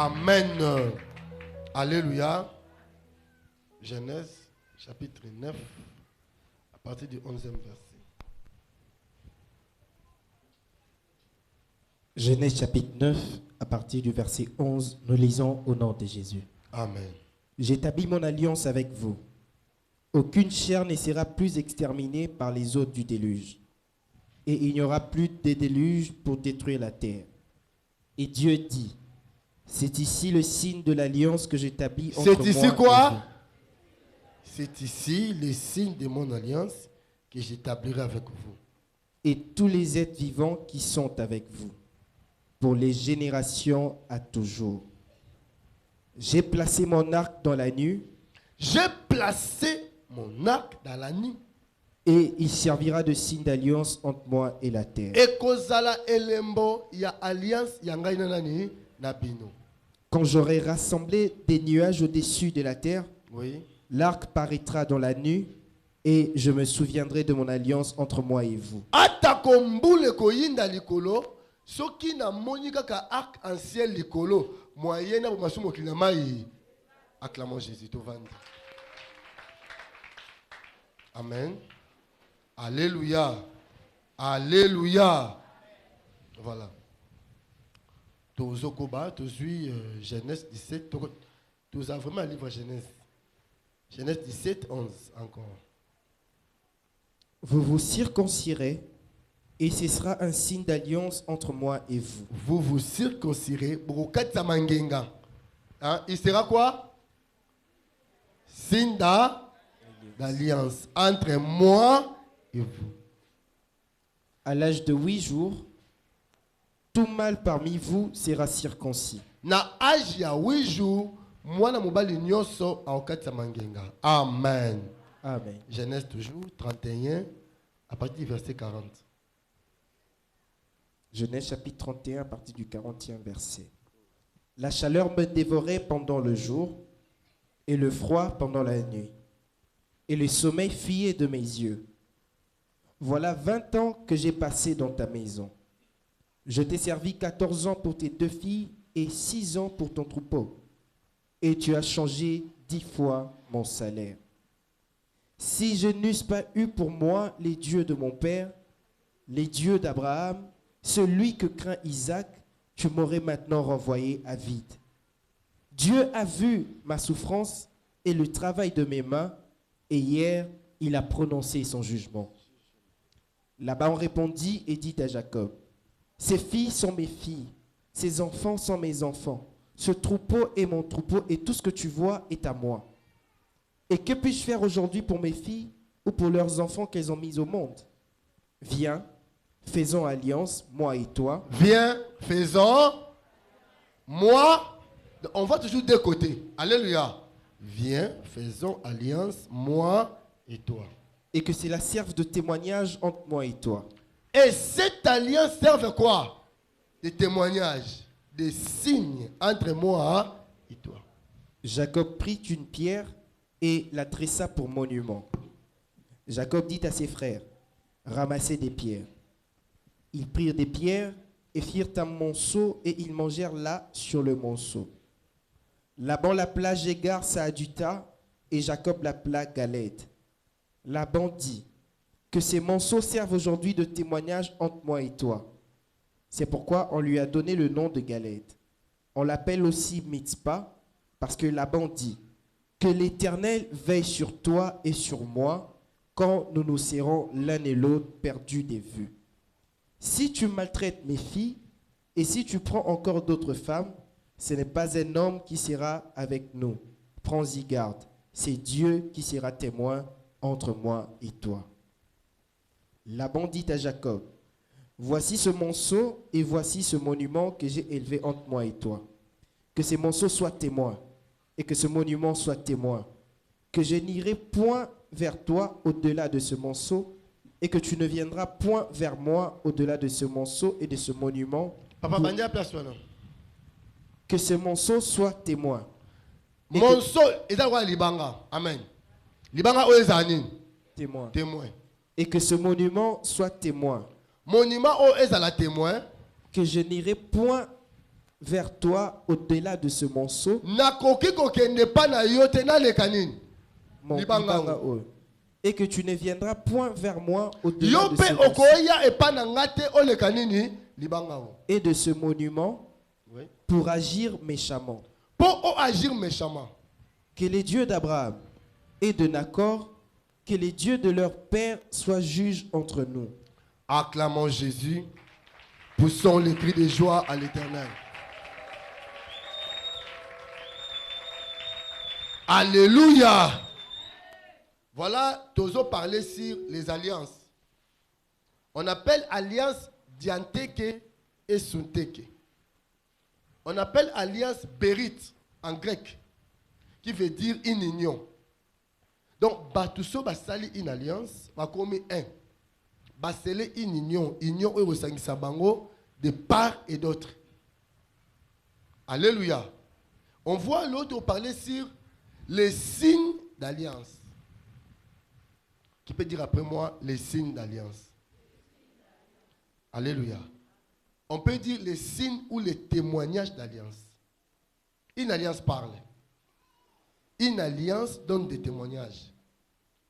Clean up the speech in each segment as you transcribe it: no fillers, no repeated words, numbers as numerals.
Amen. Alléluia. Genèse chapitre 9, à partir du 11e verset. Genèse chapitre 9, à partir du verset 11, nous lisons au nom de Jésus. Amen. J'établis mon alliance avec vous. Aucune chair ne sera plus exterminée par les eaux du déluge. Et il n'y aura plus de déluge pour détruire la terre. Et Dieu dit, c'est ici le signe de l'alliance que j'établis entre moi et vous. C'est ici quoi? C'est ici le signe de mon alliance que j'établirai avec vous. Et tous les êtres vivants qui sont avec vous, pour les générations à toujours. J'ai placé mon arc dans la nuit. J'ai placé mon arc dans la nuit. Et il servira de signe d'alliance entre moi et la terre. Et kozala elembo ya alliance yangai nani na bino. Quand j'aurai rassemblé des nuages au-dessus de la terre, Oui. l'arc paraîtra dans la nuit et je me souviendrai de mon alliance entre moi et vous. Atakombule koyinda likolo, soki na moni kaka arc en ciel likolo, moyena masumo kinamai. Acclamons Jésus tovandi. Amen. Alléluia. Alléluia. Voilà. Tozokoba, tozui Genèse 17. Tu as vraiment un livre Genèse. Genèse 17, 11 encore. Vous vous circoncirez et ce sera un signe d'alliance entre moi et vous. Vous vous circoncirez. Hein? Il sera quoi? Signe d'alliance entre moi et vous. À l'âge de 8 jours, tout mâle parmi vous sera circoncis. Na âge ya 8 jours, mwana mobali nyoso aokatisa mangenga. Amen. Amen. Genèse toujours 31 à partir du verset 40. Genèse chapitre 31 à partir du 40e verset. La chaleur me dévorait pendant le jour et le froid pendant la nuit. Et le sommeil fuyait de mes yeux. Voilà 20 ans que j'ai passé dans ta maison. Je t'ai servi 14 ans pour tes 2 filles et 6 ans pour ton troupeau. Et tu as changé 10 fois mon salaire. Si je n'eusse pas eu pour moi les dieux de mon père, les dieux d'Abraham, celui que craint Isaac, tu m'aurais maintenant renvoyé à vide. Dieu a vu ma souffrance et le travail de mes mains, et hier, il a prononcé son jugement. Laban répondit et dit à Jacob, ces filles sont mes filles, ces enfants sont mes enfants, ce troupeau est mon troupeau et tout ce que tu vois est à moi. Et que puis-je faire aujourd'hui pour mes filles ou pour leurs enfants qu'elles ont mis au monde? Viens, faisons alliance, moi et toi. Viens, faisons. Moi, on va toujours des côtés. Alléluia. Viens, faisons alliance, moi et toi. Et que cela serve de témoignage entre moi et toi. Et cette alliance serve à quoi? Des témoignages, des signes entre moi et toi. Jacob prit une pierre et la dressa pour monument. Jacob dit à ses frères, ramassez des pierres. Ils prirent des pierres et firent un monceau et ils mangèrent là sur le monceau. Laban l'appela Jégar Saaduta et Jacob l'appela Galed. Laban dit, que ces monceaux servent aujourd'hui de témoignage entre moi et toi. C'est pourquoi on lui a donné le nom de Galed. On l'appelle aussi Mitzpah parce que Laban dit, que l'Éternel veille sur toi et sur moi quand nous nous serons l'un et l'autre perdus des vues. Si tu maltraites mes filles et si tu prends encore d'autres femmes, ce n'est pas un homme qui sera avec nous. Prends-y garde. C'est Dieu qui sera témoin entre moi et toi. Laban dit à Jacob, voici ce monceau et voici ce monument que j'ai élevé entre moi et toi. Que ces monceaux soient témoins et que ce monument soit témoin. Que je n'irai point vers toi au-delà de ce monceau et que tu ne viendras point vers moi au-delà de ce monceau et de ce monument. Papa, bandia place toi non. Que ce monceau soit témoin. Monceau est quoi libanga? Amen. Libanga oezani. Témoin. Témoin. Et que ce monument soit témoin. Monument o ezala témoin. Que je n'irai point vers toi au-delà de ce monceau. nakoki kokende pa na yo te naleka nini Libanga oyo. Et que tu ne viendras point vers moi au-delà yo de pe ce monceau okoya epa na nga te oleka nini libanga o et de ce monument oui. pour agir méchamment. Pour agir méchamment. Que les dieux d'Abraham et de Nacor, que les dieux de leur père soient juges entre nous. Acclamons Jésus. Poussons les cris de joie à l'Éternel. Alléluia. Voilà, Tozo parlait sur les alliances. On appelle alliance dianteke et sunteke. On appelle alliance berit en grec, qui veut dire une union. Donc, Batousso basali une alliance, va comme un. Basele une union, union au Sabango de part et d'autre. Alléluia. On voit l'autre parler sur les signes d'alliance. Qui peut dire après moi les signes d'alliance? Alléluia. On peut dire les signes ou les témoignages d'alliance. Une alliance parle. Une alliance donne des témoignages.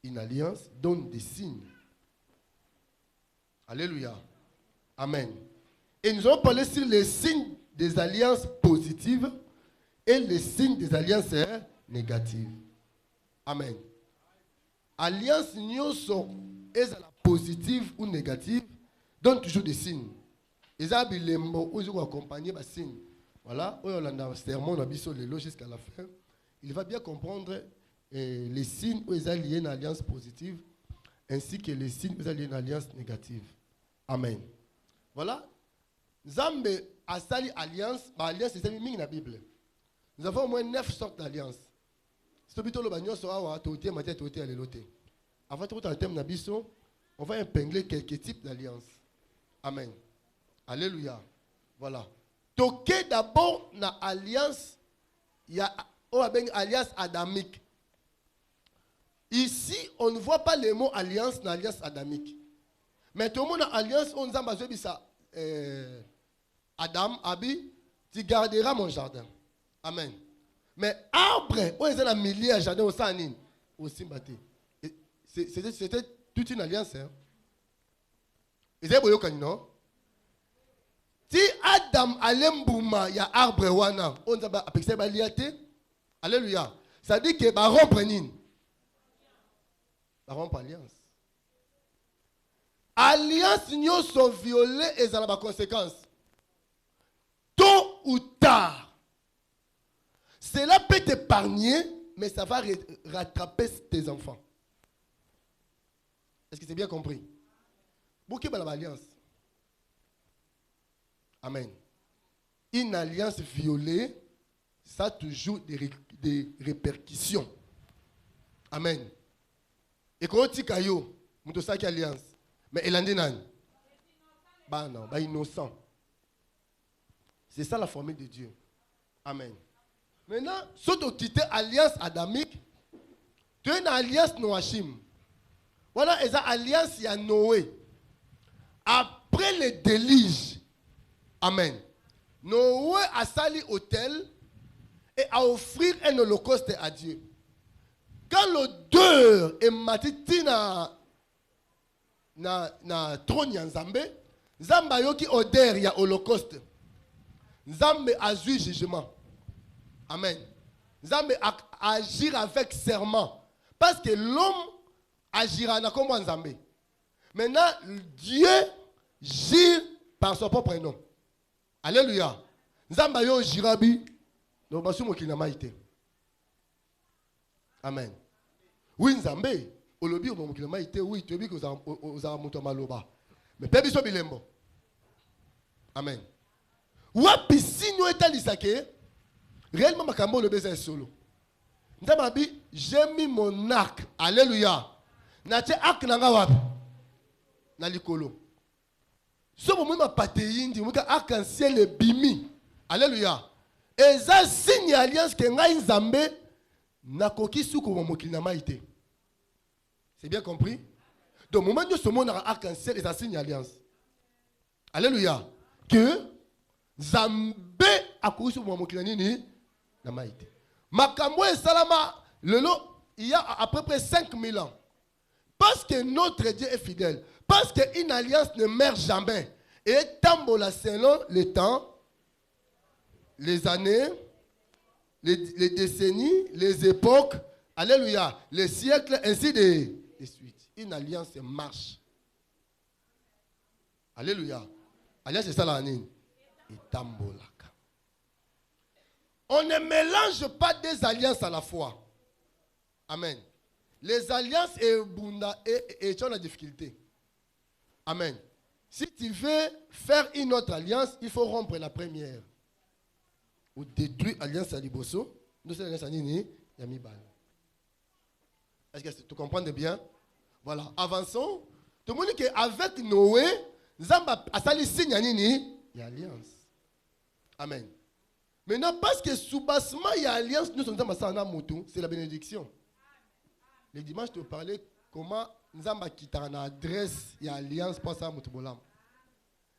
Une alliance donne des signes. Alléluia. Amen. Et nous allons parler sur les signes des alliances positives et les signes des alliances négatives. Amen. Alliance nyoso est la positive ou négative donne toujours des signes. Et ça bilembo où ils ont accompagné par signes. Voilà, où on a un sermon on a mis le jusqu'à la fin. Il va bien comprendre les signes où ils sont liés à une alliance positive ainsi que les signes où ils sont liés à une alliance négative. Amen. Voilà. Zambe a sali alliance, alliance c'est dans la Bible. Nous avons au moins 9 sortes d'alliances. C'est plutôt le bagnon sera à tauté, matin tauté à l'éloté. Avant tout le thème nabiso, on va épingler quelques types d'alliances. Amen. Alléluia. Voilà. Toqué d'abord na alliance, il y a une alliance adamique. Ici, on ne voit pas le mot alliance dans l'alliance adamique. Mais tout le monde a alliance, on a besoin de ça. Adam, Abi, tu garderas mon jardin. Amen. Mais après, on est dans le milieu du jardin, au Simbaté. C'était toute une alliance. Hein? Et c'est pour vous, non? Si Adam Alembouma, il y a arbre wana, on a appelé ça liaté. Alléluia. Ça dit que baron prenin. Baron pas alliance. Alliance nous sont violées et ça a des conséquences. Tôt ou tard. Cela peut t'épargner, mais ça va rattraper tes enfants. Est-ce que c'est bien compris? Beaucoup de alliance. Amen. Une alliance violée, ça a toujours des répercussions. Amen. Et quand on dit kayo, on a une alliance. Mais elle en dit non. Bah non, bah innocent. C'est ça la formule de Dieu. Amen. Maintenant, si tu quittes l'alliance adamique, tu as une alliance Noachim. Voilà, et ça alliance il y a Noé. Après le déluge, amen. Noé a sali autel et a offert un holocauste à Dieu. Quand l'odeur est matiti na trône ya Nzambe, Nzambe yoki odeur ya holocauste. Nzambe a joué jugement. Amen. Nzambe agir avec serment. Parce que l'homme agira na comme Nzambe. Maintenant, Dieu gire par son propre nom. Alléluia. Nzambe yo jirabi. Donc basu mokina maite. Amen. Oui Nzambe, olobi o mokina maite, oui, tu bi ko za moto maloba. Mais pe biso bilembo. Amen. Wapi sinyo etalisake réellement makambo le baiser solo. Nzambe j'ai mis mon arc. Alléluia. Na te arc nanga wapi? Na likolo. So mo ma pateyindi muka arc-en-ciel bimi. Alléluia. Et ça signe alliance que ngai Nzambe na koki suko mo mokili na maite. C'est bien compris? Donc moment où ce monde a arc-en-ciel et ça signe alliance. Alléluia. Que Nzambe akourisi mwa mokili nini na maïté. Makambo et salama lelo il y a à peu près 5000 ans. Parce que notre Dieu est fidèle. Parce qu'une alliance ne meurt jamais. Et tambola selon le temps, les années, les décennies, les époques, alléluia, les siècles, ainsi de suite. Une alliance marche. Alléluia. Alliance c'est ça la nine. Et tambola. On ne mélange pas des alliances à la fois. Amen. Les alliances et tu as la difficulté. Amen. Si tu veux faire une autre alliance, il faut rompre la première. Ou détruire l'alliance à Liboso. Nous sommes l'alliance à Nini, Yamibal. Est-ce que tu comprends bien? Voilà. Avançons. Tout le monde dit qu'avec Noé, Zamba a sali signe à Nini, il y a alliance. Amen. Maintenant, parce que sous bassement, il y a alliance, nous sommes dans moto, c'est la bénédiction. Le dimanche, je te parlais comment Nzamba quitte une adresse, il y a alliance pour ça, motobolam.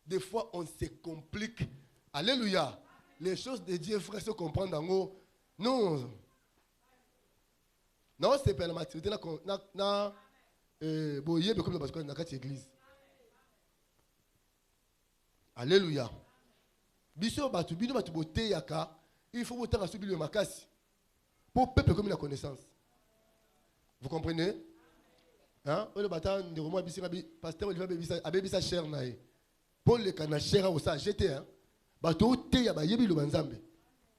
Des fois, on se complique. Alléluia. Les choses de Dieu, frère, se comprendre en haut. Non. Non, c'est pas la maturité. Alléluia. Il faut voter à subir le makasi pour le peuple comme la connaissance. Vous comprenez? Hein? Le bâtard de Romain pasteur Olivier Abébisa cher naï. Pour le cana cher au sa jeté hein. Bateau té ya ba yebi le banzambe.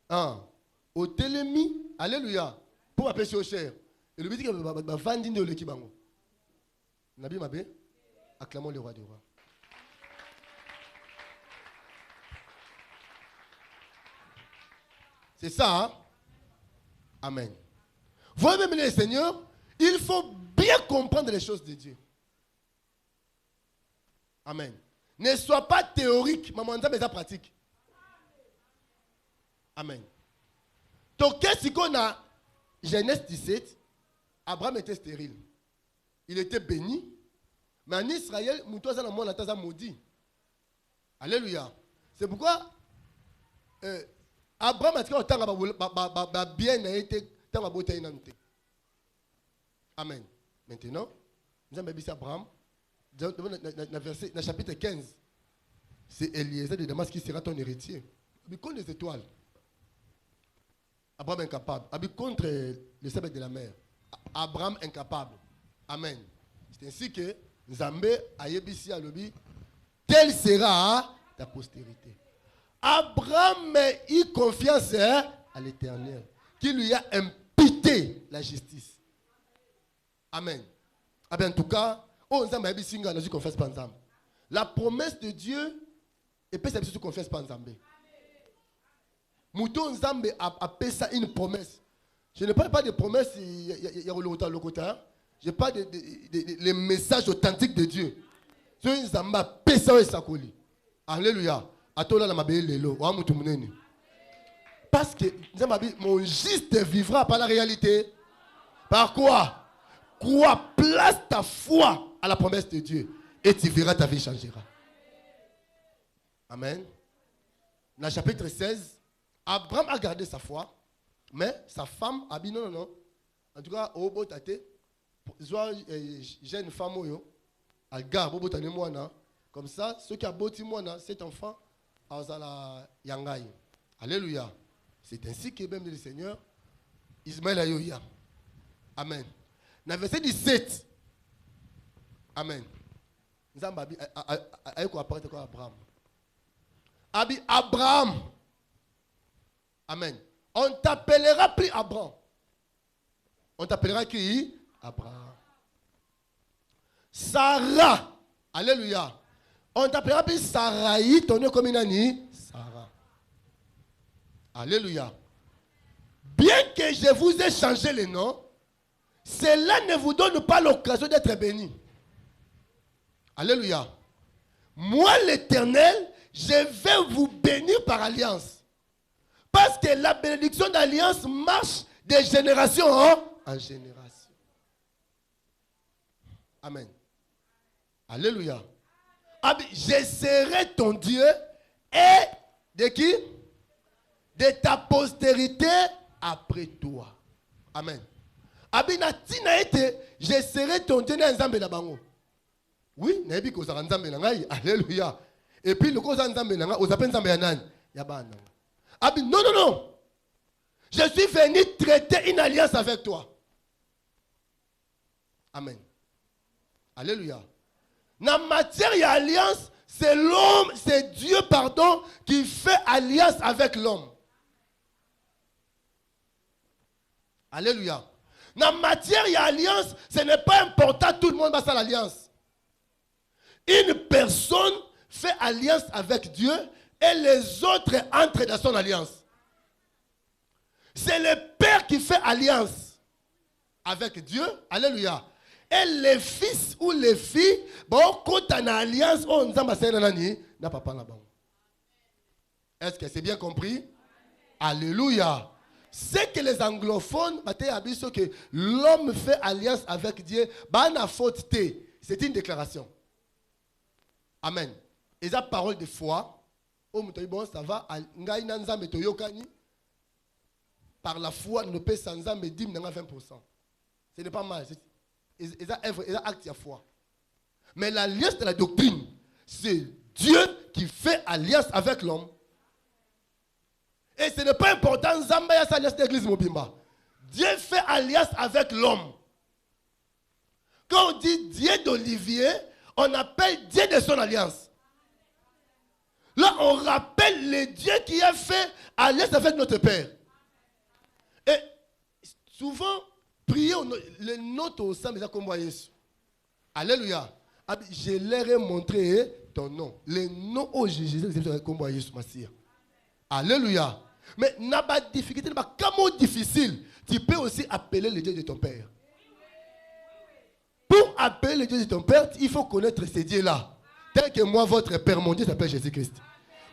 Ah. Au télémi, alléluia. Pour appeler au cher. Et le but que ba vandi de l'équipe bango. Nabi Mabé, acclamons le roi des rois. C'est ça, hein? Amen. Voyez même les seigneurs, il faut bien comprendre les choses de Dieu. Amen. Ne sois pas théorique, maman, mais pratique. Amen. Donc, qu'est-ce qu'on a? Genèse 17, Abraham était stérile. Il était béni. Mais en Israël, Moutoza n'a maudit. Alléluia. C'est pourquoi Abraham a dit que bien a été dans la beauté. Amen. Maintenant, nous avons dit Abraham, dans le chapitre 15, c'est Eliezer de Damas qui sera ton héritier. Il contre les étoiles. Abraham incapable. Il contre le sable de la mer. Abraham incapable. Amen. C'est ainsi que Nzambé a yébisi à l'obi, telle sera ta postérité. Abraham a confiance à l'Éternel, qui lui a imputé la justice. Amen. En tout cas, la promesse de Dieu, et puis c'est confiance pas en Zambé. Mouton Zambé a fait ça une promesse. Je ne parle pas de promesses, je parle les messages authentiques de Dieu. Alléluia. Parce que mon juste vivra par la réalité. Par quoi? Crois, place ta foi à la promesse de Dieu et tu verras ta vie changera. Amen. Dans le chapitre 16, Abraham a gardé sa foi, mais sa femme a dit non. En tout cas, au bout de jeune femme, elle garde au bout de moi. Comme ça, ceux qui ont bâti moi, cet enfant, la yangai. Alléluia. C'est ainsi que même le Seigneur, Ismaël a eu. Amen. Dans le verset 17, Amen. Nous avons dit Abraham. Abraham. Amen. On t'appellera plus Abraham. On t'appellera qui? Abraham. Sarah. Alléluia. On t'appellera plus Sarai, ton nom comme une année. Sarah. Alléluia. Bien que je vous ai changé le nom, cela ne vous donne pas l'occasion d'être béni. Alléluia. Moi, l'Éternel, je vais vous bénir par alliance. Parce que la bénédiction d'alliance marche de génération en génération. Amen. Alléluia. « Je serai ton Dieu et de qui? » de ta postérité après toi. Amen. Abina tina ete, je serai ton Dieu na nzambe na bango. Oui, na ebi ko za nzambe na ngai. Alléluia. Et puis le ko za nzambe na ngai, o zapen nzambe ya nani? Ya bana. Abi non non non. Je suis venu traiter une alliance avec toi. Amen. Alléluia. Dans matière et alliance, c'est l'homme, c'est Dieu, pardon, qui fait alliance avec l'homme. Alléluia. Dans matière et alliance, ce n'est pas important, tout le monde va faire l'alliance. Une personne fait alliance avec Dieu et les autres entrent dans son alliance. C'est le Père qui fait alliance avec Dieu. Alléluia. Et les fils ou les filles, bon, quand on a alliance, on n'a pas parlé là-bas. Est-ce que c'est bien compris? Alléluia. C'est que les anglophones, que l'homme fait alliance avec Dieu, c'est une déclaration. Amen. Et la parole de foi, bon, ça va, par la foi, nous payons sans âme 20%. Ce n'est pas mal. C'est un acte de foi. Mais l'alliance de la doctrine, c'est Dieu qui fait alliance avec l'homme. Et ce n'est pas important, Zambaya s'alliance de l'église Mobimba. Dieu fait alliance avec l'homme. Quand on dit Dieu d'Olivier, on appelle Dieu de son alliance. Là, on rappelle le Dieu qui a fait alliance avec notre Père. Et souvent, prier le nôtre au sein, mais comme Jésus. Alléluia. Je leur ai montré ton nom. Le nom au Jésus, c'est comme Jésus, Massia. Alléluia. Mais n'a pas de difficulté, n'a pas comme difficile. Tu peux aussi appeler le Dieu de ton Père. Pour appeler le Dieu de ton Père, il faut connaître ces dieux-là. Tel que moi, votre Père, mon Dieu s'appelle Jésus-Christ.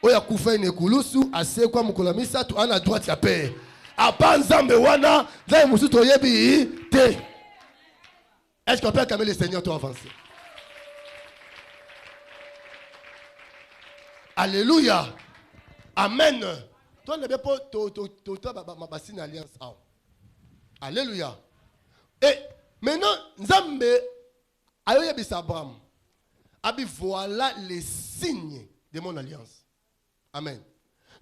Oya kufai ne kulusu ase kwa mukulamisa tu ana droite ya Père. Apanzambe wana, là musu toyebi te. Est-ce qu'on peut acclamer le Seigneur toi avancer? Alléluia. Amen. Toi ne veux pas ma bassine alliance. Alléluia. Et maintenant, Nzambe ayoya bisa Abraham. Abi voilà les signes de mon alliance. Amen.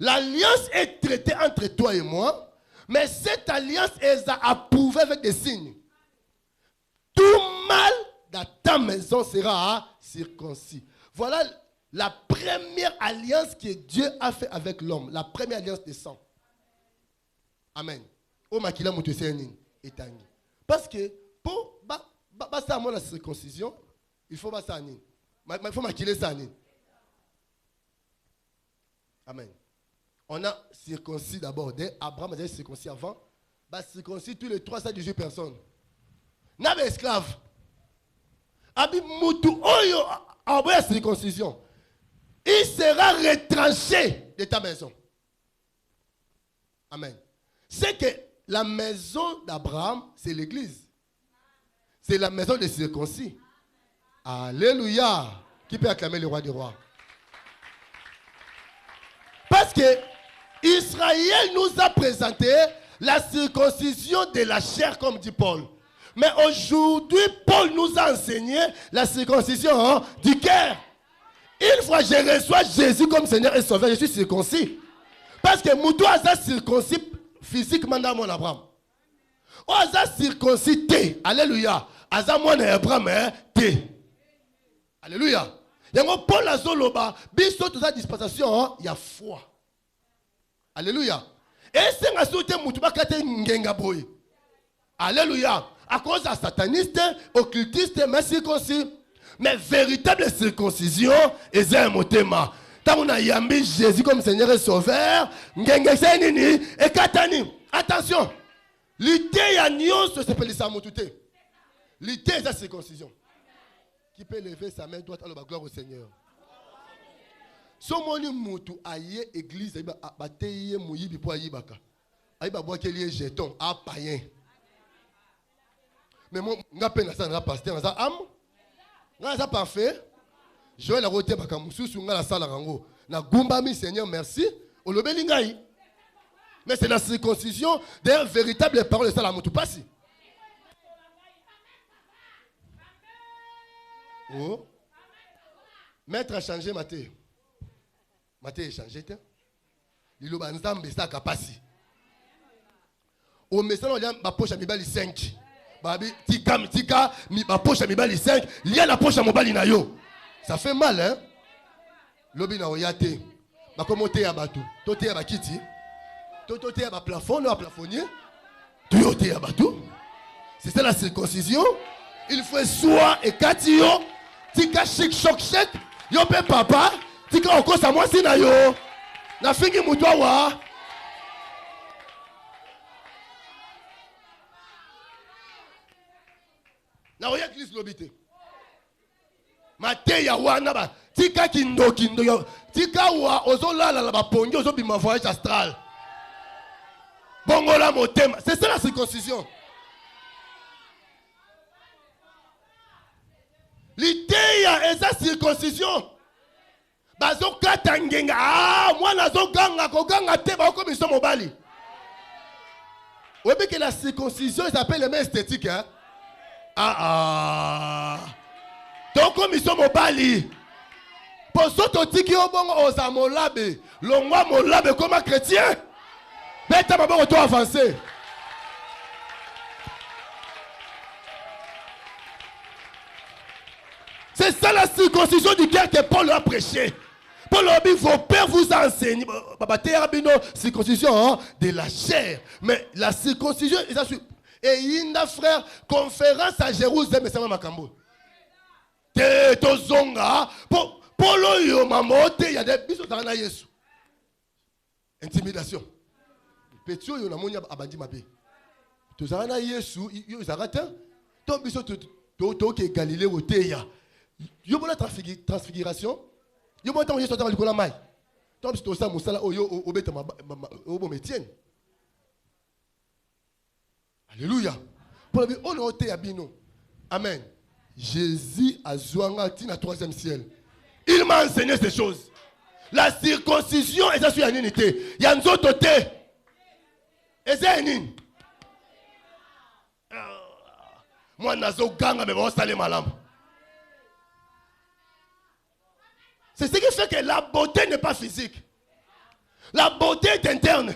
L'alliance est traitée entre toi et moi, mais cette alliance est approuvée avec des signes. Tout mâle dans ta maison sera circoncis. Voilà la première alliance que Dieu a fait avec l'homme. La première alliance des sangs. Amen. Parce que pour ça la circoncision, il faut ça. Il faut maquiller ça. Amen. On a circoncis d'abord. Abraham a déjà circoncis avant. Circoncis tous les 318 personnes. N'a pas esclave. Abi mutu oyo a circoncision. Il sera retranché de ta maison. Amen. C'est que la maison d'Abraham, c'est l'église. C'est la maison des circoncis. Alléluia. Qui peut acclamer le roi des rois? Parce que Israël nous a présenté la circoncision de la chair, comme dit Paul. Mais aujourd'hui, Paul nous a enseigné la circoncision du cœur. Une fois que je reçois Jésus comme Seigneur et Sauveur, je suis circoncis. Parce que Moutou a circoncis physiquement dans mon Abraham. On a circoncis T. Alléluia. Aza mon Abraham T. Alléluia. Paul a zoloba, biso toute sa dispensation, il y a foi. Alléluia. Et c'est un souhait Moutou bakate ngenga boy. Alléluia. À cause de sataniste, occultiste, mais circoncis. Mais véritable circoncision, est un motema. Tant on a yambi Jésus comme Seigneur et Sauveur, et katani. Attention. L'ité ya nion se s'appelle ça motute. L'ité est la circoncision. Qui peut lever sa main droite à la gloire au Seigneur. Somoni mutu aye église a bateye muyibi po ayibaka. Ayiba boa kelié jeton a païen. Mais moi nga pena ça na pasteur ça am. Nga ça parfait. Joël a roté baka mususu nga la sala rango. Na gumba mi Seigneur merci. Olobeli ngai. Mais c'est la circoncision d'un véritable parole de ça, la moutou passi. Oh. Maître a changé Maté. Maté a changé. Il a changé ça capacité. Au message, on a ma poche à mi bali 5. Babi, tika, ma poche à mi bali 5. Il y a la poche à mon bali na yo. Ça fait mal, hein? Lobi na oyate. Ba comment te ya batou? To te ya ba kiti? To te ya ba plafond, no plafonnier? To te ya batou? C'est ça la circoncision. Il faut soi et katio. Tika chic choc chèque. Yo pe papa. Tika oko sa moi si na yo. Na fingi mutwa wa. Na oya église lobité. Mate ya wana ba tika kindo yo. Tika wa ozola la ba pongi ozo bima voyage astral. Bongola motema. C'est ça la circoncision. L'idée est sa circoncision. Bazo katangenga. Ah, moi nazo ganga koganga te ba comme ils sont mobali. Oui, mais que la circoncision s'appelle les mains esthétiques, hein? Donc comme ils sont mobali. Pour ça tiki au bon aux amolabe. L'ongwa molabe comme un chrétien. Mais t'as pas retour avancé. C'est ça la circoncision du cœur que Paul a prêché. Paul a dit, vos pères vous enseignent. Circoncision de la chair. Mais la circoncision, et il y a frère, conférence à Jérusalem, mais ça va m'acambo. Te zonga. Paul yo mamote, il y a des bisous dans la Yesu. Intimidation. Petit yo na monia abandi mabe. Tu zana Yesu, yo zarata. Ton bisou to ke Galilée oteya. Yo bona transfiguration. Yo bona tant Yesu ta likola mai. Ton bisou ça musala oyo obeta obo metienne. Alléluia. Pour le on oteya bino. Amen. Jésus a zouanga tina troisième ciel. Il m'a enseigné ces choses. La circoncision est sur une unité. Il y a un autre côté. Et c'est une. Moi, nazo ganga, mais bon, ça les malam. C'est ce qui fait que la beauté n'est pas physique. La beauté est interne.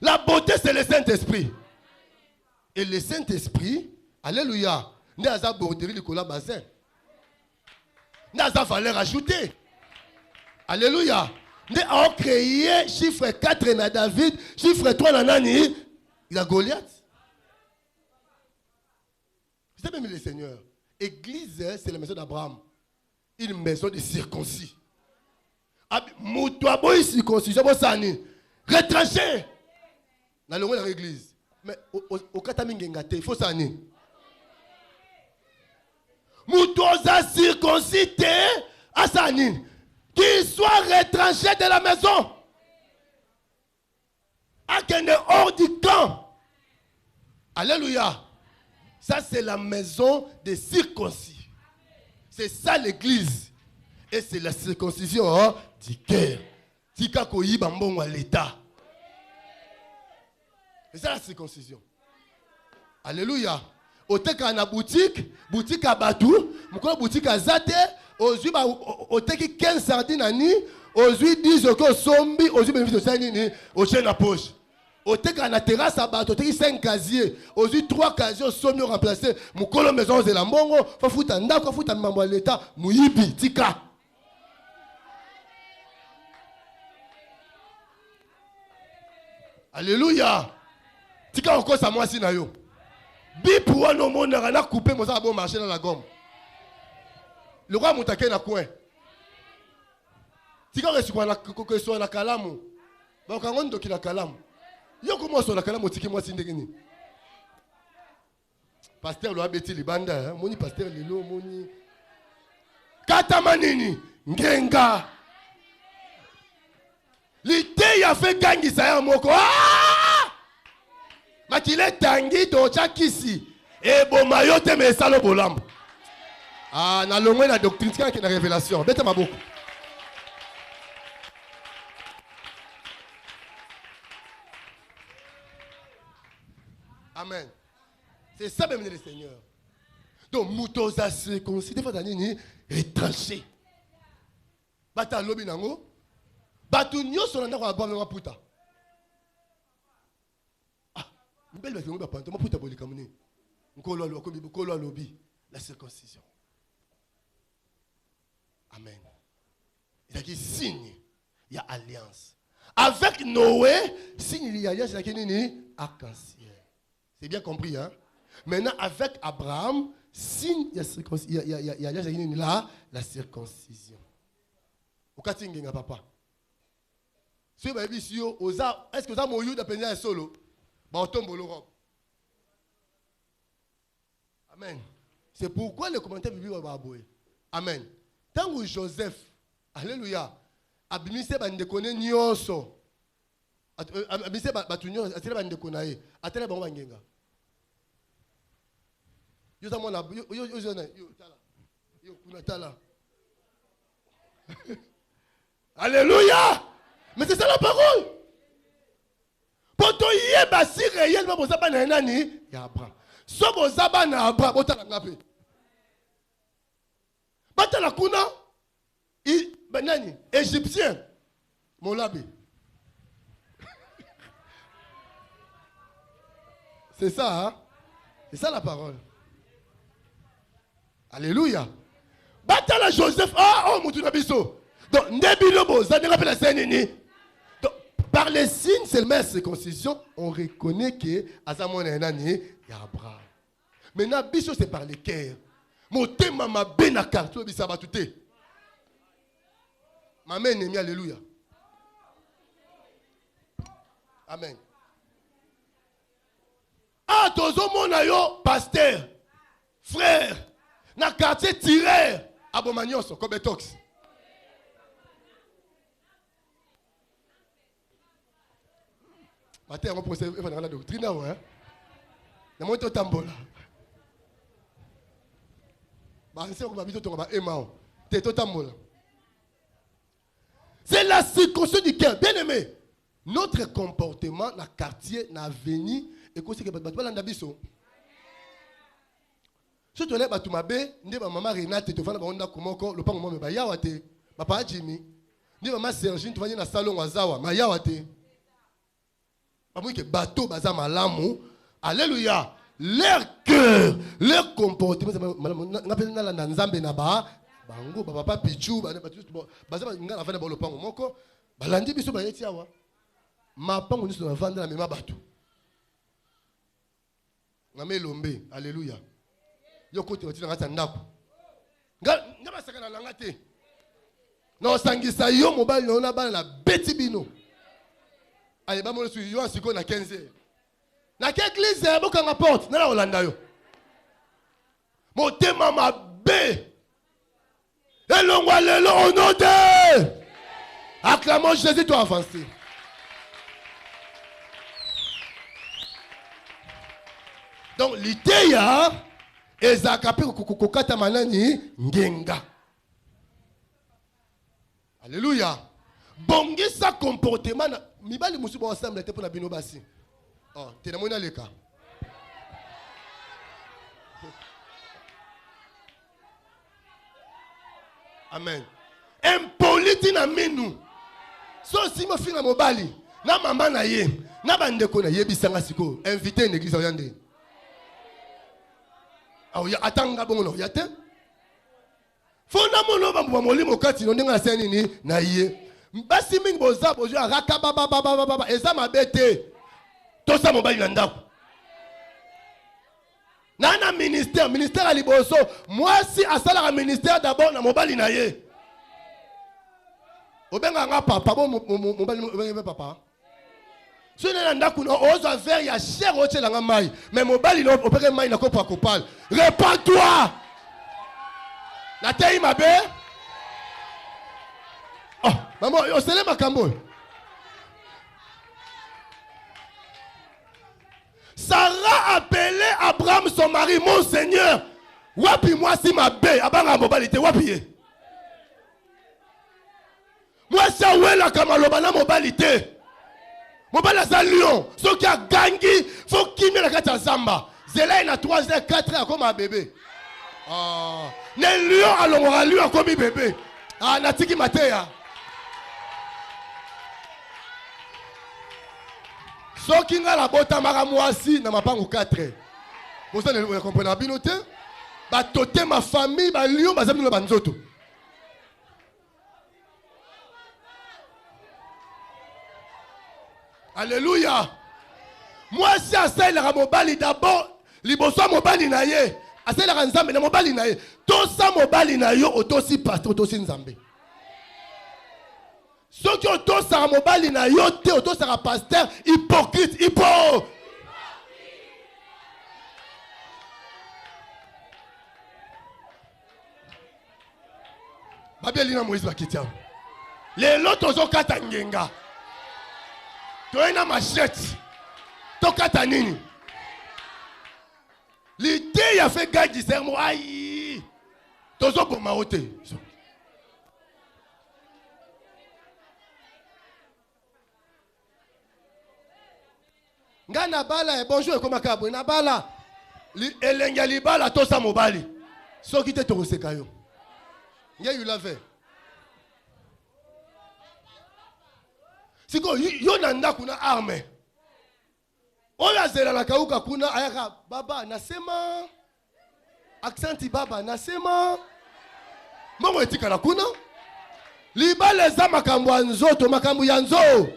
La beauté, c'est le Saint-Esprit. Et le Saint-Esprit, alléluia, n'a pas borderie le cola bassin. N'a pas valeur ajoutée. Alléluia. Nous avons créé chiffre 4 na David, chiffre 3 na Nani, il a Goliath. Vous savez même le Seigneur. Église, c'est la maison d'Abraham. Une maison de circoncis. Moutouabo circoncis, je vois retranché. Dans l'église. Mais au Katamingengate, il faut ça. Moutouza circoncis, à Sani. Qu'il soit retranché de la maison. À qu'il est hors du camp. Alléluia. Ça, c'est la maison des circoncis. C'est ça l'église. Et c'est la circoncision du cœur. Tika koyi bambongo à l'état. C'est ça la circoncision. Alléluia. Oteka na boutique à Batou, mukolo boutique à Zate, aujourd'hui oteki 15 sardines ani, aujourd'hui 10 oko sombi, aujourd'hui bénéfice de ni au chien à poche. Oteka na terrasse à Batou, oteki 5 casiers, aujourd'hui 3 casiers sombi remplacés, mukolo maison de la mbongo, fa futa ndako, futa mambo l'état, muyibi tika. Alléluia. Tika encore ça moi si na yo. Bip ou non mon a coupé mon bon marché dans la gomme. Le roi Moutake na coin. Tika reçu quoi que soit la kalamu. Ba kangon doki la kalamu. Yo comment sur la kalamu tiki moi sindegini. Pasteur lo abeti libanda, moni pasteur lilo moni. Kata manini ngenga. L'idée a fait gangi ça moko. Makile tangi to chakisi e bomayo te me salo bolambo. Ah na longwe na doctrine qui est na révélation. Bête ma beaucoup. Amen. C'est ça même le Seigneur. Donc, Moutosa circoncis, des fois, est tranché. Bata lobi nango. Batu nyoso na kwa bama puta. Ah, mbele ba kingo ba panto, ma puta bolika muni. Nkolo lobi la circoncision. Amen. Il y a qui signe, il y a alliance. Avec Noé, signe il y a alliance, il y a qui nini arc-en-ciel. C'est bien compris, hein? Maintenant, avec Abraham, signe, il y a circoncision, il y a alliance, il y a qui nini là, la circoncision. Au Katinga, papa. Si vous avez vu ici, est-ce que vous avez mouru d'appeler un solo? Bah, on tombe au robe. Amen. C'est pourquoi le commentaire biblique va abouer. Amen. Tant que Joseph, alléluia, abimise bandekone nyonso, abimise batunyo, atire bandekona ye, atire bango bangenga. Yo za mona, yo tala, yo kuna tala. Alléluia. Mais c'est ça la parole. Pour toi, il y a si réellement pour ça, il y a Abraham. So pour ça, il y a Abraham. Bota la ngape. Bata la kuna, nani, égyptien, mon labé. C'est ça, hein? C'est ça la parole. Alléluia. Bata la Joseph, oh, Moutunabiso. Donc, Nebilobo, ça ne rappelle la scène. Par les signes, c'est le même circoncision, on reconnaît que Azamon et Nani, il y a Abraham. Maintenant, Bicho, c'est par les cœurs. Mon thème m'a bien à carte, tu vas tout. Amen, alléluia. Amen. Ah, tozo mon pasteur, frère, na quartier tireur, abomagnos, comme tox. Matin, on procède à la doctrine, hein? Il y a un tambola. C'est la circoncision du cœur. Bien aimé, notre comportement, dans le quartier, dans l'avenir, et que c'est que tu vas dans si tu es tu m'as bé, maman Renate, tu vas dans le pan de ma yawate, papa Jimmy, maman Sergine, tu vas dans le salon Wazawa, ma yawate. Bateau baza malamu, alléluia, leur cœur, leur comportement, on appelle ça la nzambe naba, bango papa pichu, baza ngala fana ba lopango moko, balandi biso ba yeti awa, ma pango niso na vendre la mema bateau. Ngame lombe, alléluia. Yo kote wati ngata ndako. Ngaba sakana na ngate. Na osangisa yo mobile na ona bana na beti bino. Allez, bah, moi, je suis à 15 heures. Dans quelle église, c'est beaucoup de porte. Dans la Hollande. Mon thème m'a bé. Et l'on va le au nom de. Acclamons Jésus, toi avancé. Donc, l'idée, est zakapé kokokata manani ngenga. Alléluia. Bongisa comportement. Mibali musuba ensemble te pour na bino basi. Oh, te na mona leka. Amen. Impoliti na minu. So si mo fina mobali, na mama na ye, na bandeko na yebisanga siko, invité une église oyande. Ah ya atanga bongo ya te. Fona mono ba molimo kati no ndenga seni ni na ye. Basi mingi boza bozo raka baba eza mabete to sa mobali na ndako nana ministère à liboso moi si asala ka ministère d'abord na mobali na ye obenga nga papa bo mobali papa so na ndako no ozo ver ya cher otela nga mai mais mobali no opere mai na kopa kopal répands-toi na tei mabe. Oh, maman, on se lève à Cambo. Sarah appelait Abraham son mari, mon Seigneur. Wapi moi si ma bé, abanga mobilité, wapi. Moi ça ouais la kamaloba na mobilité. Mobali aza lion. Ce qui a gagné, faut qu'il me la kata zamba. Zela ina 3h, 4h comme un bébé. Ah, ne lion alongora lion comme un bébé. Ah, natiki mateya. Ce qui a la bota maramouasi na mapangu 4. Vous comprenez bien noté? Ba toté ma famille, ba lion, ba zami no banzoto. Alléluia. Moi si asa la mobali d'abord, liboso mobali na ye. Asa la nzambe na mobali na ye. To sa mobali na yo otosi pasteur otosi nzambe. Ceux qui oto sa mobali na yo te oto sa pasteur hypocrite, hypo. Babeli na Moïse bakitia. Les lotos zo kata ngenga. Toena machette. Tokata nini. L'idée y a fait gaji sermo aïe. Tozo pour maote. Ngana bala e bonjour e koma kabo na bala. Elenga libala tosa mobali. Soki te toroseka yo. Nge you lave. Siko yo nanda kuna arme. Oya zela la kauka kuna ayaka baba nasema accenti baba nasema Mongo etika na kuna libale za makambo anzoto makambo yanzo.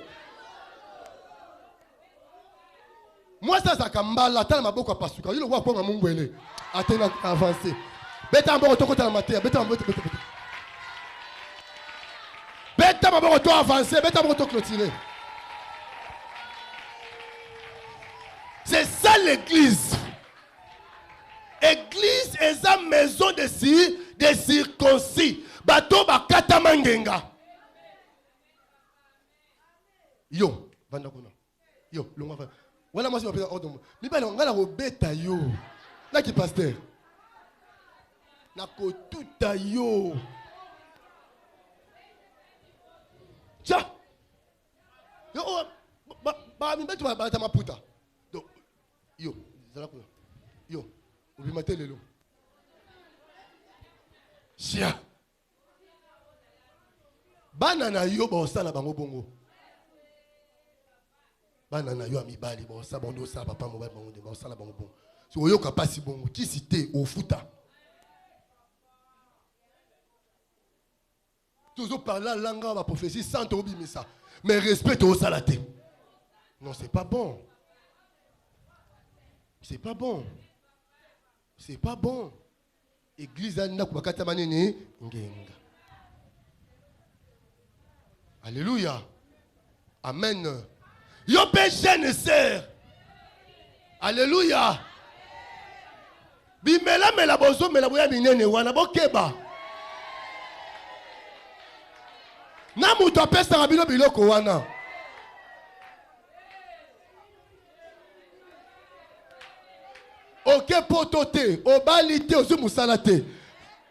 Moi ça zakambala tala maboko pasuka yilo wa kwa Mungu ele atena avancer. Beta mboko tokota na matea beta mboko beta. Beta mboko to avancer beta mboko to clôturer. C'est ça l'église. Église est la maison de circoncis. Bato bakata mangenga. Yo, vanda kuna. Yo, longa va. Voilà moi je m'appelle ordre. Mi ba longa la robeta yo. Là qui pasteur. Na ko tuta yo. Tiens. Yo, ba mi betu ba ta maputa. Yo, yo, oublie ma télé. Chia. Banana yo, bon, ça la bango bongo. Banana yo, amibali, bon, ça bondo, ça, papa, mon bon, ça la bango bongo. Si vous avez pas si bongo, qui cité au fouta. Toujours par là, l'anga, ma prophétie, sans oubli, mais ça. Mais respecte au salaté. Non, c'est pas bon. C'est pas bon. C'est pas bon. Église anda kubakata manene ngenga. Alléluia. Amen. Yo péché ne sert. Alléluia. Bimela mela bozo mela boya minene wana bokeba. Na mutu apesa rabino biloko wana. Ok, pototé, au balité, aux moussalate.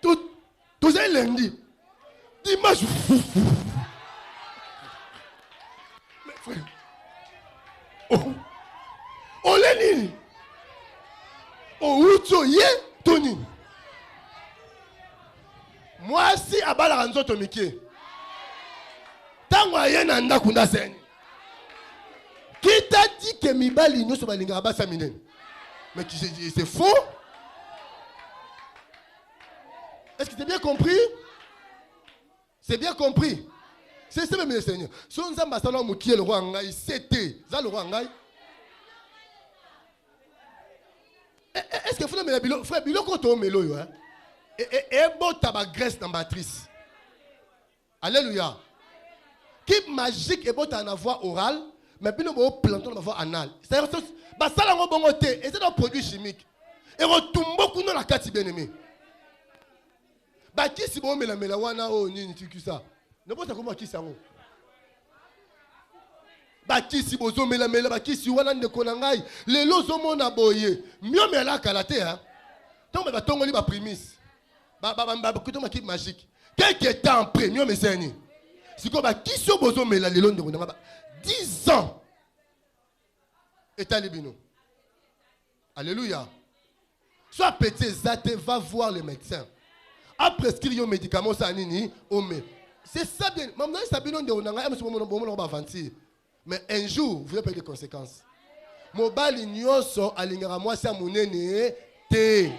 Tout ça, lundi. Dimanche. Mais frère. Oh, Lénine. Oh, Oucho, yé, Tony. Moi, si, à bala ranzo tomike. Tango yé nanda kunda seni. Qui t'a dit que mi bali no so balinga abasa minen? Mais c'est faux. Est-ce que c'est bien compris? C'est bien compris. C'est ça même le Seigneur. Si on a un homme qui est le roi Angaï, c'était ça le roi Angaï. Est-ce que frère Bilo quand on melo yo et bon tabac graisse dans matrice. Alléluia. Qui magique et bon ta voix orale, mais puis nous bon planton dans voix anale. C'est-à-dire bah ça la bongote et c'est un produit chimique. Et retombe beaucoup dans la carte bien-aimé. Bah qui si bon mela wana oh ni tu ça. Ne pas comment qui ça. Bah qui si bozo mela bah qui si wana ne konangai. Les lozo mona boye. Mieux mela kalate hein. Tant bah tongoli ba prémisse. Bah kuto ma qui magique. Quelque temps après mieux me seni. Si quoi bah qui si bozo mela les londo konanga 10 ans. Et talibino. Alléluia. Soit petit zate, va voir le médecin. A prescrire un médicament, ça nini, c'est ça bien. Mais un jour, vous allez payer des conséquences. Mobile nyoso alingara moi ça monene te.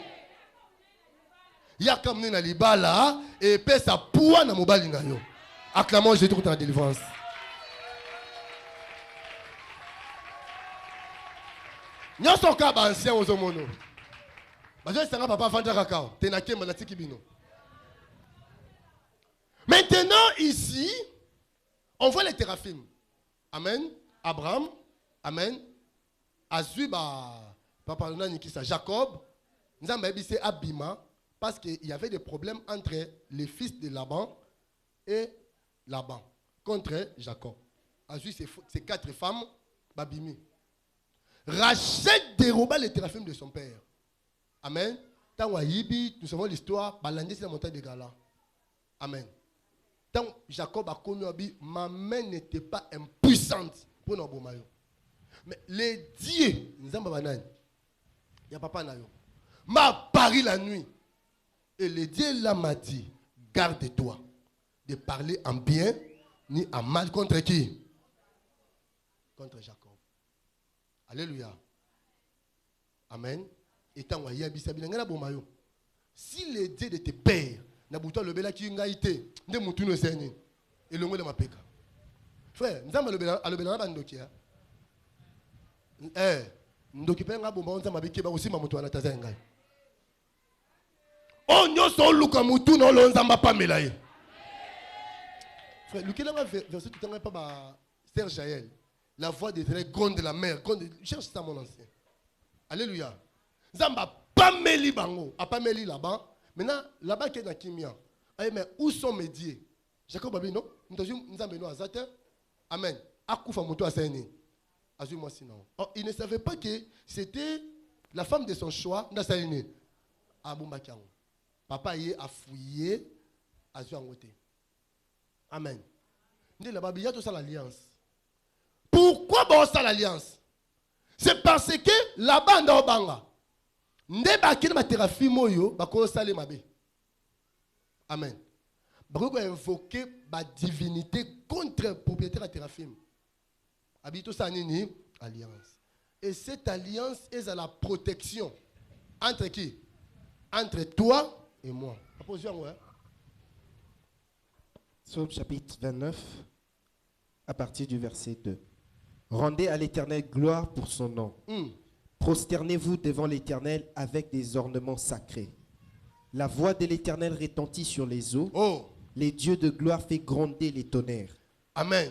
Ya comme na libala et pesa poids na mobile na yo. Acclamons Jésus pour ta délivrance. Nyoso ka ba ancien ozomono. Bazo sanga papa vendre kakao, tenake malatiki bino. Maintenant ici, on voit les théraphim. Amen. Abraham, amen. Azui papa Nikisa Jacob, nous avons dit Abima parce qu'il y avait des problèmes entre les fils de Laban et Laban contre Jacob. Azui ces 4 femmes, Babimi. Rachel déroba les théraphim de son père. Amen. Tant nous savons l'histoire, Balandé c'est la montagne de Gala. Amen. Tant Jacob a connu ma main n'était pas impuissante pour nos bomayo. Mais les dieux, il y a papa nayo, m'a pari la nuit. Et les dieux là m'a dit, garde-toi de parler en bien ni en mal contre qui? Contre Jacob. Alléluia. Amen. Et tant si les dieux de tes pères n'aboutent le bela qui ngaïté, ne moutou no seni, et le mot de ma péka. Frère, nous avons le bela bandokia. Ndoki pe nga bomba onza mabiki ba aussi mamutu ana tazenga. O nyoso luka mutu no lonzamba pamela ye. Frère, lukela nga verset tout temps pas ba Serge Jaël. La voix des très grande de la mer, cherche ça mon ancien. Alléluia. Zamba pameli bango, a pameli là-bas. Maintenant là-bas qui est dans Kimia. Mais où sont mes dieux? Jacob Babi non, nous avons no azate. Amen. Akufa mutu aseni. Oh, il ne savait pas que c'était la femme de son choix. Papa a fouillé à Zuangote. Amen. L'alliance. Pourquoi bon ça l'alliance? C'est parce que là-bas dans Banga, amen. Pourquoi invoquer la divinité contre propriétaire de Téraphim? Habito Sanini, alliance. Et cette alliance est à la protection. Entre qui? Entre toi et moi. Psaume chapitre 29, à partir du verset 2. Rendez à l'Éternel gloire pour son nom. Prosternez-vous devant l'Éternel avec des ornements sacrés. La voix de l'Éternel retentit sur les eaux. Les dieux de gloire fait gronder les tonnerres. Amen.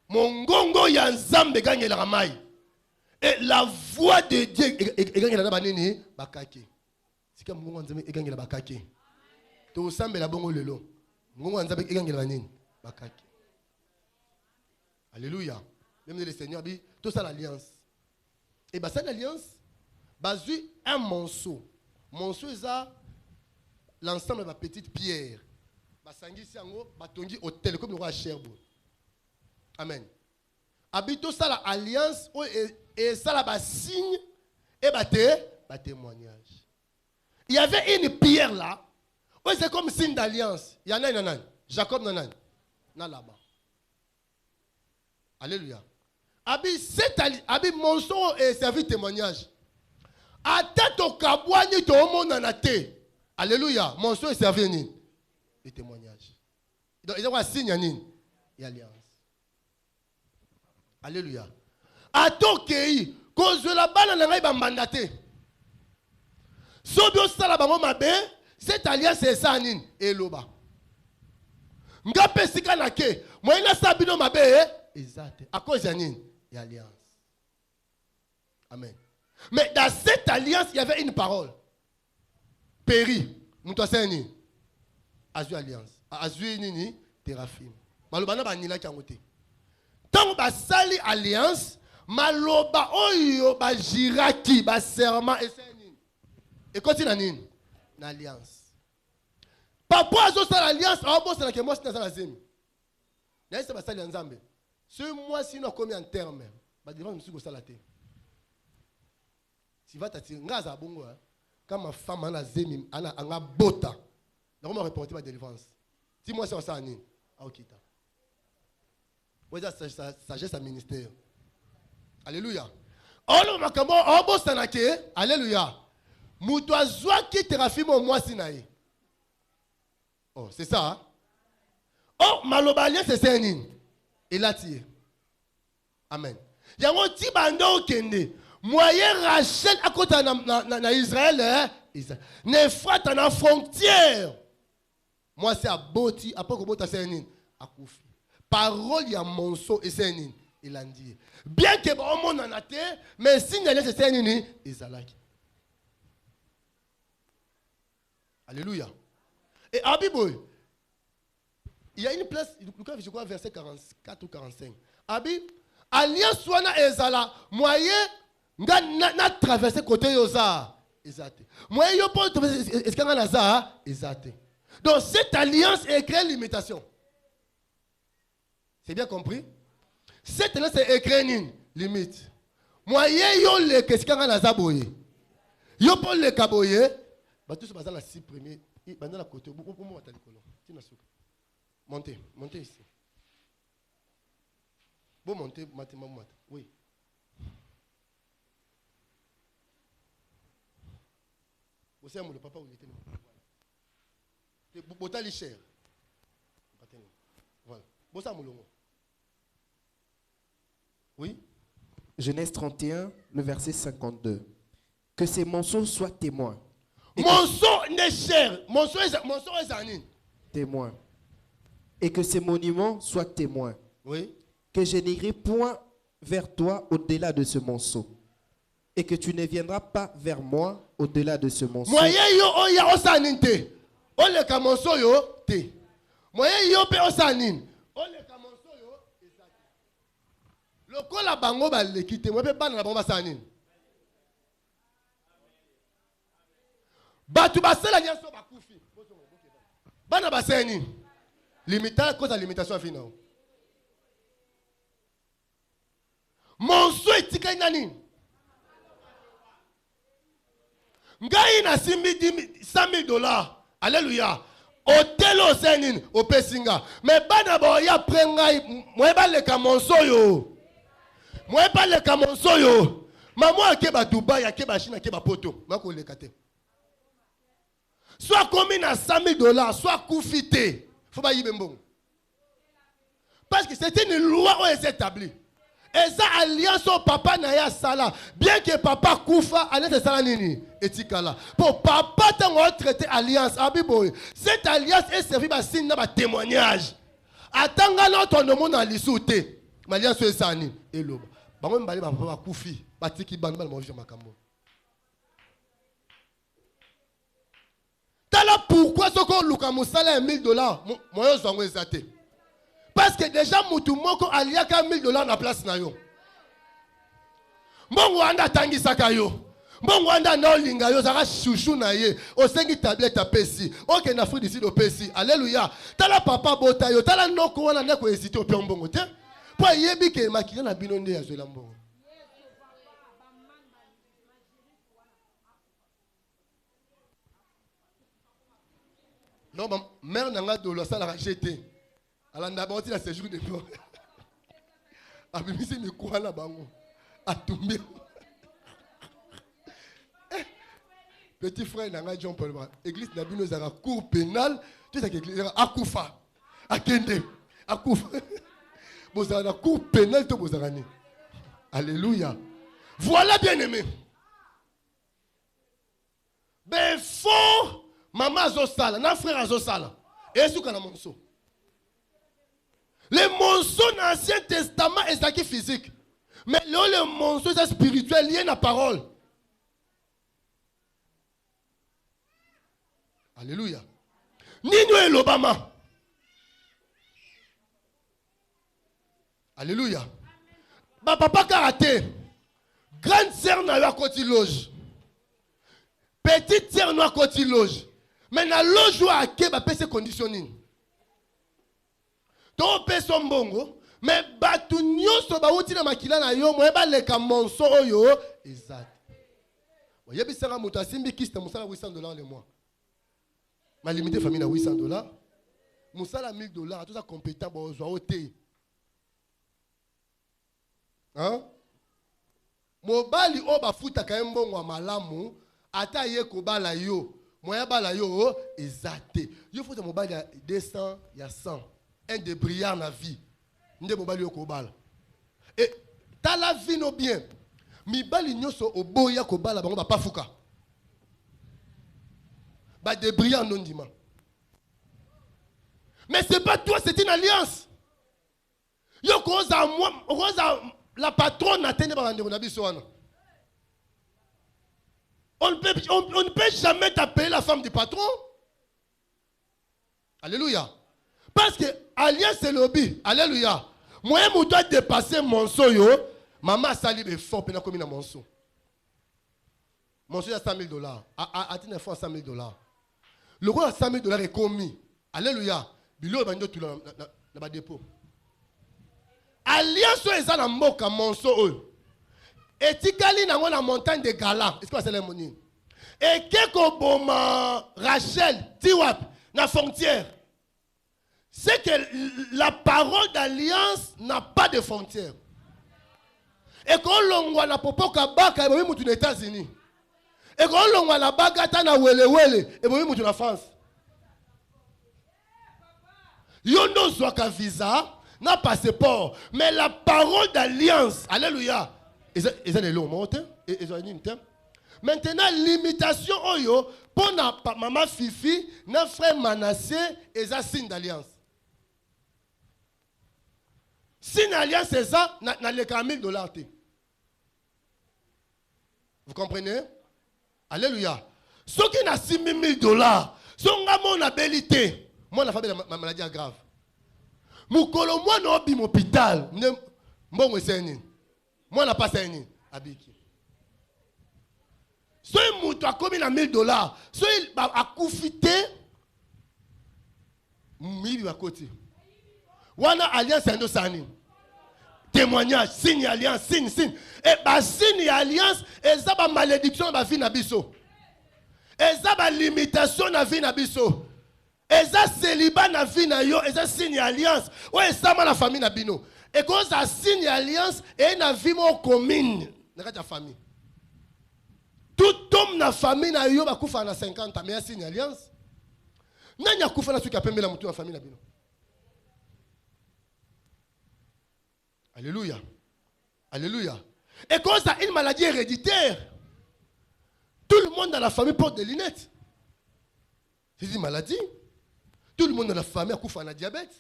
Mongongo ya nzambe ganye la ramai. Et la voix de Dieu ganye la banini bakake. Sika mongongo nzambe ganye la bakake. To sambe la bongo lelo. Mongongo nzambe ganye la banini bakake. Alléluia. Même le Seigneur dit tout ça l'alliance. Et bah cette alliance basue un monceau. Monceau ça l'ensemble de la petite pierre. Basangi siango batongi hôtel comme le roi Cherbourg. Amen. Habito ça l'alliance et ça la signe et témoignage. Il y avait une pierre là. C'est comme signe d'alliance. Il y en a une. Jacob nanan. Na là-bas. Alléluia. Abi monceau et servi témoignage. Ata to kabwani to mona na te. Alléluia. Monceau et servi ni de témoignage. Donc il y a un signe ni alliance. Alléluia. Atokei cause la balle na ngai ba mandaté. Sobio sala bango mabe, cette alliance est ça nini eloba. Ngape sika na ke, moyena sabino mabe exact. À cause de nini alliance. Amen. Mais dans cette alliance, il y avait une parole. Péri, Moutouaseni. Azu alliance. Azu nini Téraphim. Malobana ba nila kangote. Tant ba sali alliance, maloba oyo ba jiraki ba serment et nini. Et continue nini na alliance. Papa azo sali alliance, abo sala ke moi sina sala zemi. Na esa ba sali nzambe. Ce mois-ci nous a commis en terme. Bah devant monsieur Gossalate. Tu vas t'attirer. Quand ma femme a zemi, a bota. Donc, on m'a reporté ma délivrance. Dis-moi si on s'en est. Ah, ok. Oui, ça sagesse à ministère. Alléluia. Oh, makambo, oh, bo sanake. Alléluia. Moutoua zoa qui te rafime au mois sinaï. Oh, c'est ça. Hein? Oh, malobalien, c'est Sénine. Il a tiré. Amen. Il y a un petit bando qui est moyen Rachel à côté d'Israël. Ne frappe à la frontière. Moi, c'est à Boti, après que Boti a Sénine. À Koufi. Parole, il y a Monceau et Sénine. Il a dit. Bien que bon monde en a été, mais si il y a Sénine, il a dit. Alléluia. Et Abiboy. Il y a une place, je crois, verset 44 ou 45. Abi, alliance wana ezala, moyen, na traversé côté yoza. Exact. Moyen yo pour est-ce qu'on a naza? Exact. Donc cette alliance est créée limitation. C'est bien compris? Cette alliance est créée une limite. Moyen yo le qu'est-ce qu'on a naza boye. Yo pour le kaboye, bah tout ce bazar la 6 premiers, bah dans la côté, beaucoup moins attendre colon. Montez, montez ici. Bon, montez, montez. Oui. Vous savez, le papa, où il était. Vous avez cher. Voilà. Oui. Genèse 31, le verset 52. Que ces monceaux soient témoins. Monceau n'est cher. Monceau est zanin. Témoins. Et que ces monuments soient témoins. Oui. Que je n'irai point vers toi au-delà de ce monceau. Et que tu ne viendras pas vers moi au-delà de ce monceau. Moyen yo oya osanin te. Ole ka monceau yo te. Moyen yo pe osanin. Ole ka monceau yo ezaki. Lokola bango ba lekite, mo pe bana na bango basanin. Batu basela nyaso bakufi. Bana baseni. Limita cause de limitation finale. Mon souhait est nani. Ngai na simbi $100,000. Alléluia. Hôtel au Sénin, au Pessinga. Mais bana bo ya prengai, moi ba le kamonso yo. Moi ba le kamonso yo. Maman akeba Dubai, akeba Chine, akeba Poto. Mako le kate. Soit commis à $100,000, soit koufité. Faut pas y bon. Parce que c'est une loi où elle s'est établie. Et ça, alliance au papa naya sala. Bien que papa koufa, alliance sala nini. Etikala. Pour papa, t'as traité alliance. Abiboy. Cette alliance est servie par signe de témoignage. Attends, l'autre monde a l'issouté. L'alliance est sani. Et l'autre. Bah, moi, je vais papa koufi. Batiki banbal, moi, je vais m'accambo. Pourquoi ce qu'on loue comme salaire $1,000? Moi, je suis exaté. Parce que déjà, Moutou Moko a lié $1,000 dans la place. Mon Wanda Tangi Sakayo. Mon Wanda Naolinga yo zara chouchou na ye. O sengi tablette à Pessi. Ok, na fou d'ici au Pessi. Alléluia. Tala papa botayo. Tala noko wana neko hésité au Piambongo. Tiens. Pour yebi ke makina na binonde ya Zolambo. Non, ma mère n'a de la salle à racheter. Elle a d'abord la séjour de nous. Elle a mis mes coins là-bas. A tombé. Petit frère n'a Jean Paul. L'église n'a pas nous a cour pénal. Tu sais que l'église a Koufa. A Kende. A Koufa. Vous avez la cour pénale de vos années. Alléluia. Voilà bien aimé. Ben faux. Maman Azosala, na frère Azosala. Et ce qu'on a monceau. Les monceaux dans l'Ancien Testament est qui physique. Mais le monceau est spirituel, lié à la parole. Alléluia. Nino et l'Obama. Alléluia. Bah, papa karaté. Grande sœur n'a eu à côté loge. Petite sœur n'a eu à côté loge. Mais na loge à Keba pese conditioning. To pe sombongo, mais batu nyoso ba uti na makila na yo mo ba le kamonso oyo exact. Il y a des moto à Simbi qui est $800 le mois. Ma limité famille à $800. Moussala $1000, tout ça compétent, bon, je vais hein? Mobali oba futa kaembo ngwa malamu ata ye ko bala yo moya bala yo ezate yo futa mobali ya 200 ya 100 un de brillant na vie nde mobali yo ko bala et ta la vie no bien mibali nyoso oboya ko bala bango ba pafuka ba de brillant non dima mais c'est pas toi, c'est une alliance yo koza moi koza la patronne a tenu par on ne peut jamais t'appeler la femme du patron. Alléluia. Parce que alliance c'est lobby. Alléluia. Moi, je dois dépasser mon soyo. Maman sali est fort pour comme mon son. Mon soyo a $100,000. A tenu fois $100,000. Le roi a $100,000 est commis. Alléluia. Bilo bando tout la dépôt. Alliance est dans mboka monso et tikali na la montagne de Gala. Est-ce que c'est le moni? Et quelque boma Rachel Tiwap na frontière. C'est que la parole d'alliance n'a pas de frontière. Et quand l'on na popoka baka et mutu aux États-Unis. Et quand l'on na bagata na wele et mutu na France. Yondo zwaka visa n'a passeport, mais la parole d'alliance, alléluia, ils ont des longs mots, ils ont une terme. Maintenant, limitation, oyo, pour na maman Fifi, na frère Manassé, ils ont signe d'alliance. Signe d'alliance, c'est ça, na les $1,000. Vous comprenez? Alléluia. Ceux qui n'ont $6,000, sont à mon habilité. Moi, la famille de ma maladie grave. Mukolo moi no bi hôpital mbongo seni moi na pas seni abiki so mutu akomi na $1,000 so akufite mibi bakoti wana alliance endo sani témoignage signe alliance signe et ba signe alliance eza ba malédiction ba vie na biso eza ba limitation na vie na biso. Et ça, célibat na vie na yo, et ça signe alliance. Ouais, ça ma la famille na bino. Et quand ça signe alliance, et na vie mo commune, na ta famille. Tout homme na famille na yo ba kufa na 50 ans, mais signe alliance. Nanya kufa na suka pembe la mutu na famille na bino. Alléluia. Alléluia. Et quand ça une maladie héréditaire, tout le monde dans la famille porte des lunettes. C'est une maladie. Tout le monde dans la famille a koufa na diabète.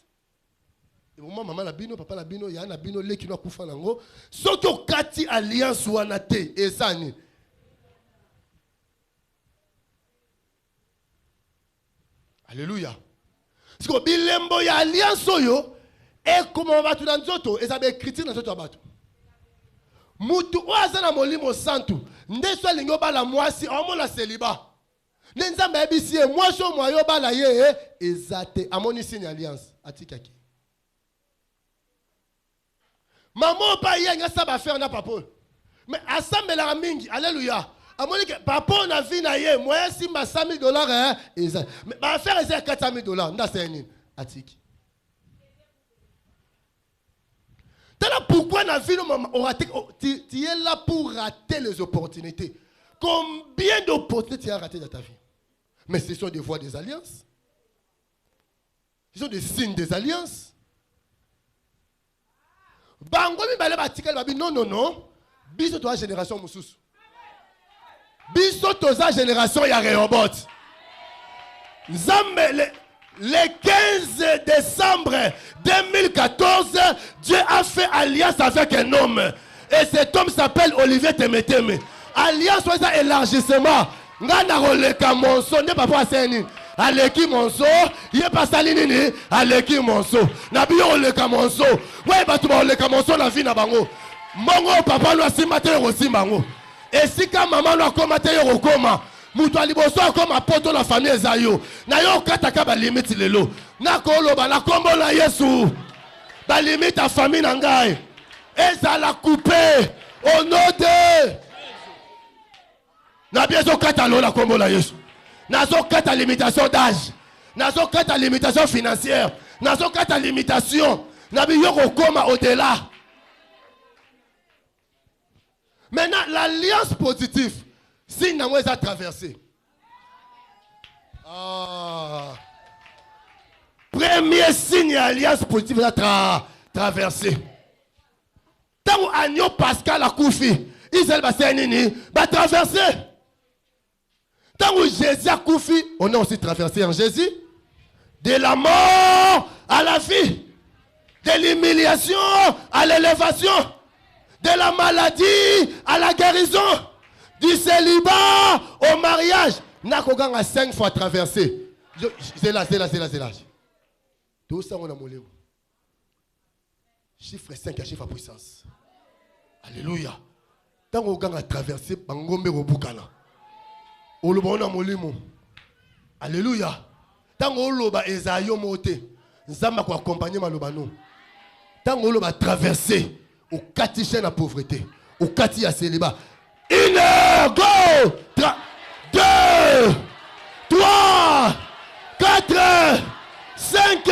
Et moi, maman la bino, papa la bino, yana bino, le qui n'a koufa nango. Soto kati alliance wanate et ça ni. Alléluia. Parce que bilembo ya alliance oyo et comment on va tout dans nzoto et ça be critique dans nzoto abatu. Mutu oazana molimo santu. Ndeso lingo bala mwasi omo la célibat. Nenzamba ebisi moi so moyo bala ye ezate amoni signe alliance atikaki. Maman pa yenga ça va faire na papa. Mais assemble la mingi alléluia. Amoni que papa na vie na ye moi si ma $100,000 ezate. Mais ba faire ezate $400,000 nda c'est nini atiki. Tala pourquoi na vie tu es là pour rater les opportunités. Combien d'opportunités tu as raté dans ta vie? Mais ce sont des voies des alliances. Ce sont des signes des alliances. Non. Biso to génération mususu. Biso to génération ya Rehoboth. Nzambe le 15 décembre 2014, Dieu a fait alliance avec un homme. Et cet homme s'appelle Olivier Temeteme. Alliance soit un élargissement. Ngana roleka monso ne papa aseni. Aleki monso, yé pas salinini, aleki monso. Nabi roleka monso. Ouais batu ba roleka monso na vie na bango. Mongo papa no asimate rosi bango. Et si ka maman no akomate yo koma, mutu aliboso akoma poto na famille ezayo. Na yo kataka ba limite lelo. Na koloba na kombo na Yesu. Ba limite ta famille na ngai. Eza la couper au nom de Na biso kata lola kombo la Yesu. Nazo kata limitation d'âge. Nazo kata limitation financière. Nazo kata limitation. Nabi yoko koma au-delà. Maintenant, l'alliance positive, si nous avons traversé. Premier signe d'alliance positive, nous avons traversé. Tant que Agneau Pascal a Koufi, Israël va traverser. Tant que Jésus a Koufi, on a aussi traversé en Jésus. De la mort à la vie. De l'humiliation à l'élévation. De la maladie à la guérison. Du célibat au mariage. Nakogang a 5 fois traversé. C'est là. Tout ça, on a moulé. Chiffre 5 à chiffre à puissance. Alléluia. Tant qu'on a traversé, Bangombe Robukana. On a moulé. Alléluia. Tant qu'on a Esaïo Moté. Nzamba ko accompagner malobano. Tant qu'on a traversé. Au kati la pauvreté, au kati à célibat. 1 heure, go! 2, 3, 4, 5.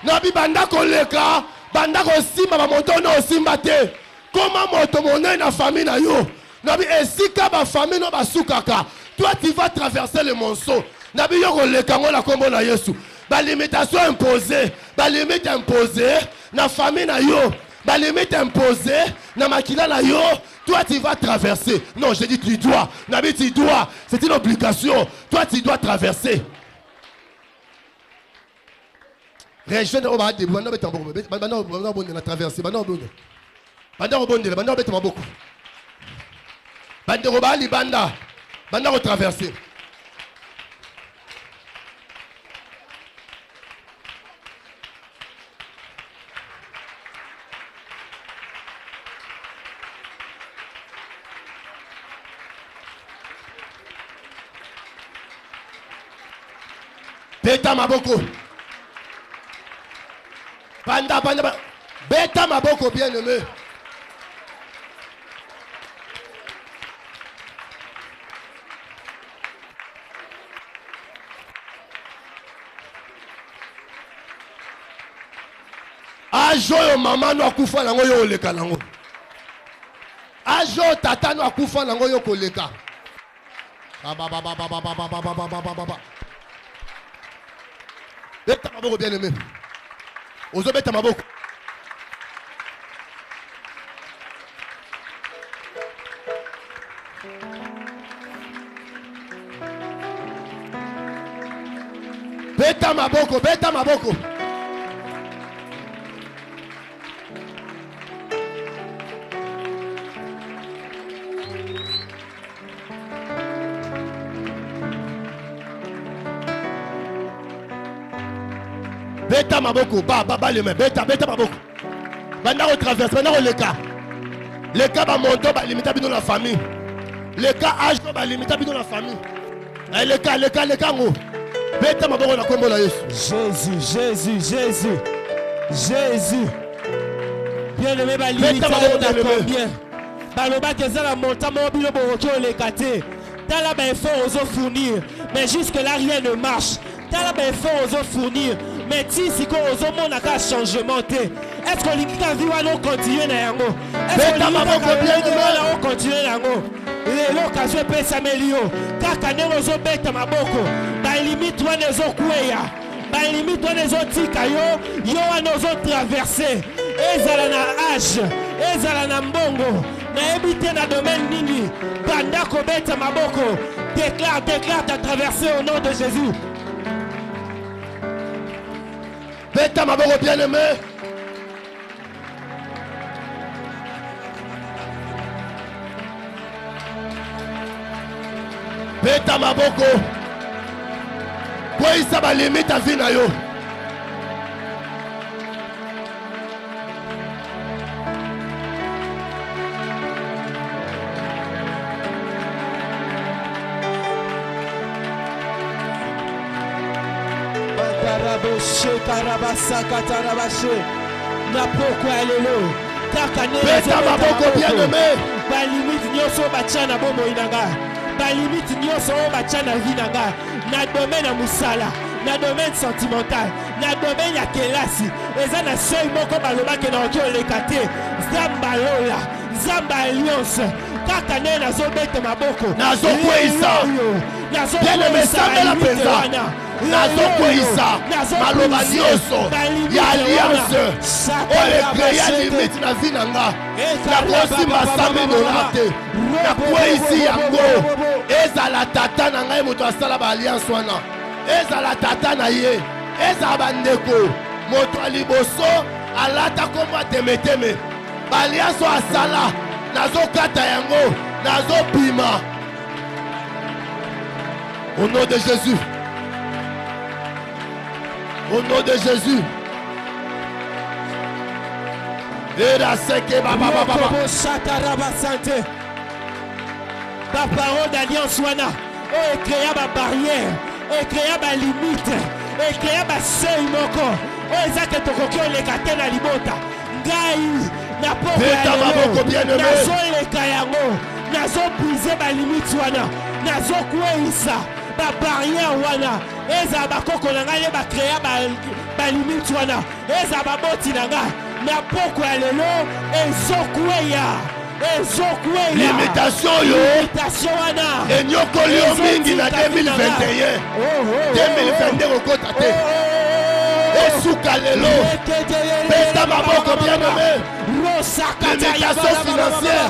Nabi banda koleka, banda ko simba ba moto no simba te. Comment moto moné na famille na yo? Nabi esika ba famille no ba sukaka. Toi tu vas traverser le monceau. Nabi yo koleka ngo la kombo na Yesu. Ba limitation imposée, ba limite imposée na famille na yo. La limite imposée, na makila na yo, toi tu vas traverser. Non, je dis tu dois. Nabi tu dois. C'est une obligation. Toi tu dois traverser. Région de Obade, banda beta beaucoup. Banda bonne na traverser. Banda bonne. Banda bonne, banda beta beaucoup. Banda robali banda. Banda au traverser. Beta maboko. Banda. Beta maboko bien aimé. Ajo yo mama no akufa nango yo oleka nango. Ajo tata no akufa nango yo koleka. Beta maboko bien aimé. Ozo beta maboko. Beta maboko, beta maboko. Beta maboko, ba les mains, beta maboko. Banda au traverse, banda au leka. Leka ba monto ba limita bino la famille. Leka âge ba limita bino la famille. Leka ngo. Beta maboko na kombo la Yesu. Jésus. Bien aimé ba limita na combien? Ba loba keza la monta mobile boroki o lekate. Dans la ben fort aux fournir, mais jusque là rien ne marche. Dans la ben fort aux fournir. Mais si qu'on a un changement, est-ce que l'État va continuer à est-ce que l'État va continuer à l'occasion peut s'améliorer. Car quand nous avons bête ma boko, dans limite toi nous avons coué, dans limite toi nous avons tikayo, yo nous avons traversé. Ezala na âge, ezala na mbongo, na habité na domaine nini, banda ko bête ma boko, déclare ta traversée au nom de Jésus. Beta maboko bien aimé. Beta maboko. Pour ça va limite à vie na yo. Na pourquoi allélo kaka ne beta maboko bien aimé ba limite nyoso bachana bomo inanga ba limite nyonso oyo batia na vie na nga na domaine ya musala na domaine sentimental na domaine ya kelasi eza na seuil moko balobaki na oki oleka te nzambe alola nzambe alliance kaka nde nazobeta maboko nazokweyisa bien-aimé sambela mpenza nazokweyisa maloba nyonso ya alliance oyo ekreya limite na vi na nga nakosimba $100 te nakweyisi yango ezala tata na ngai moto asala baalliance wana ezala tata na ye ezala bandeko moto ya liboso alata kombo atemeteme baalliance oyo asala nazokata yango nazobima au nom de Jésus. Au nom de Jésus. Et la seke baba baba. Ta parole d'alliance wana. O créa ba barrière, o créa ba limite, o créa ba seuil moko. O ezaka tokoki oleka te na libota. Ngai na poko ya lelo. Nazoleka yango. Nazobrise ba limite wana. Nazokweyisa ba barrière wana. Eza bakoko na ngai ba créa ba limite wana. Eza baboti na ngai. Na poko ya lelo ezokweya. Limitation yo enyokoli yo mingi na 2021 2022 okota te esuka lelo pesa maboko bien nommé limitation financière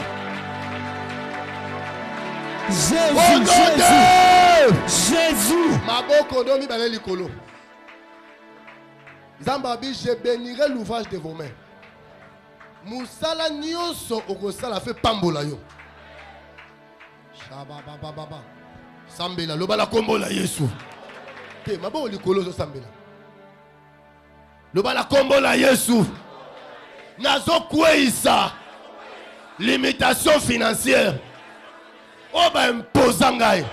Jésus maboko ndo mibale likolo Zambabi je bénirai l'ouvrage de vos mains. Musala nyonso okosala fe pambola yo. Shababababa. Sambela lobala kombola Yesu. Te mabo likolo zo sambela. Lobala kombola Yesu. Nazo kweyisa limitation financière. Oba imposa ngai.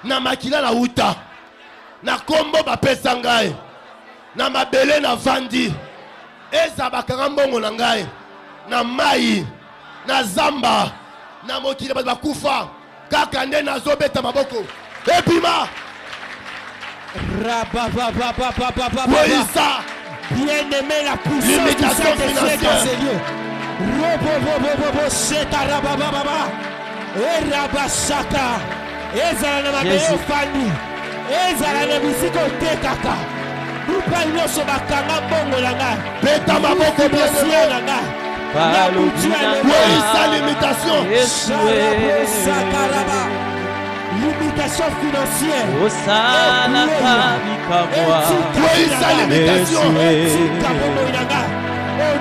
Na makila na uta. Na kombo ba pesa ngai. Na mabele na vandi. Eza bakanga mbongo na ngai na mai na zamba na mokili bato bakufa kaka nde nazobeta maboko epima kweyisa bien-aimé la puissance du Saint-Esprit dans ces lieux. Ezala na mabe ofani ezala na bisiko tekaka Upa nyonso bakanga bongo na ngai. Beta maboko bien na ngai. Kweyisa limitation. Limitation financière. Kweyisa limitation. Au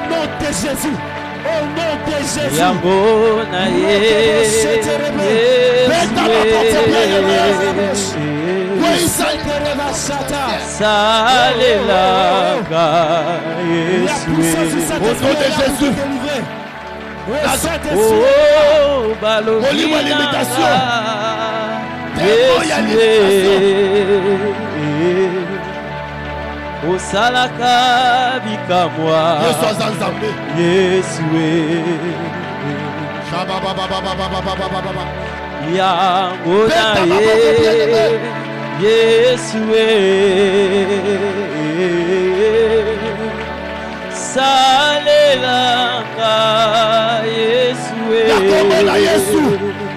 nom de Jésus. Au nom de Jésus. Beta maboko bien Salelaka Yesu au nom de Jésus. Oh balobina limitation. Osalaka bikamwa Yesu yango na Yesu salelanga Yesu nakomona Yesu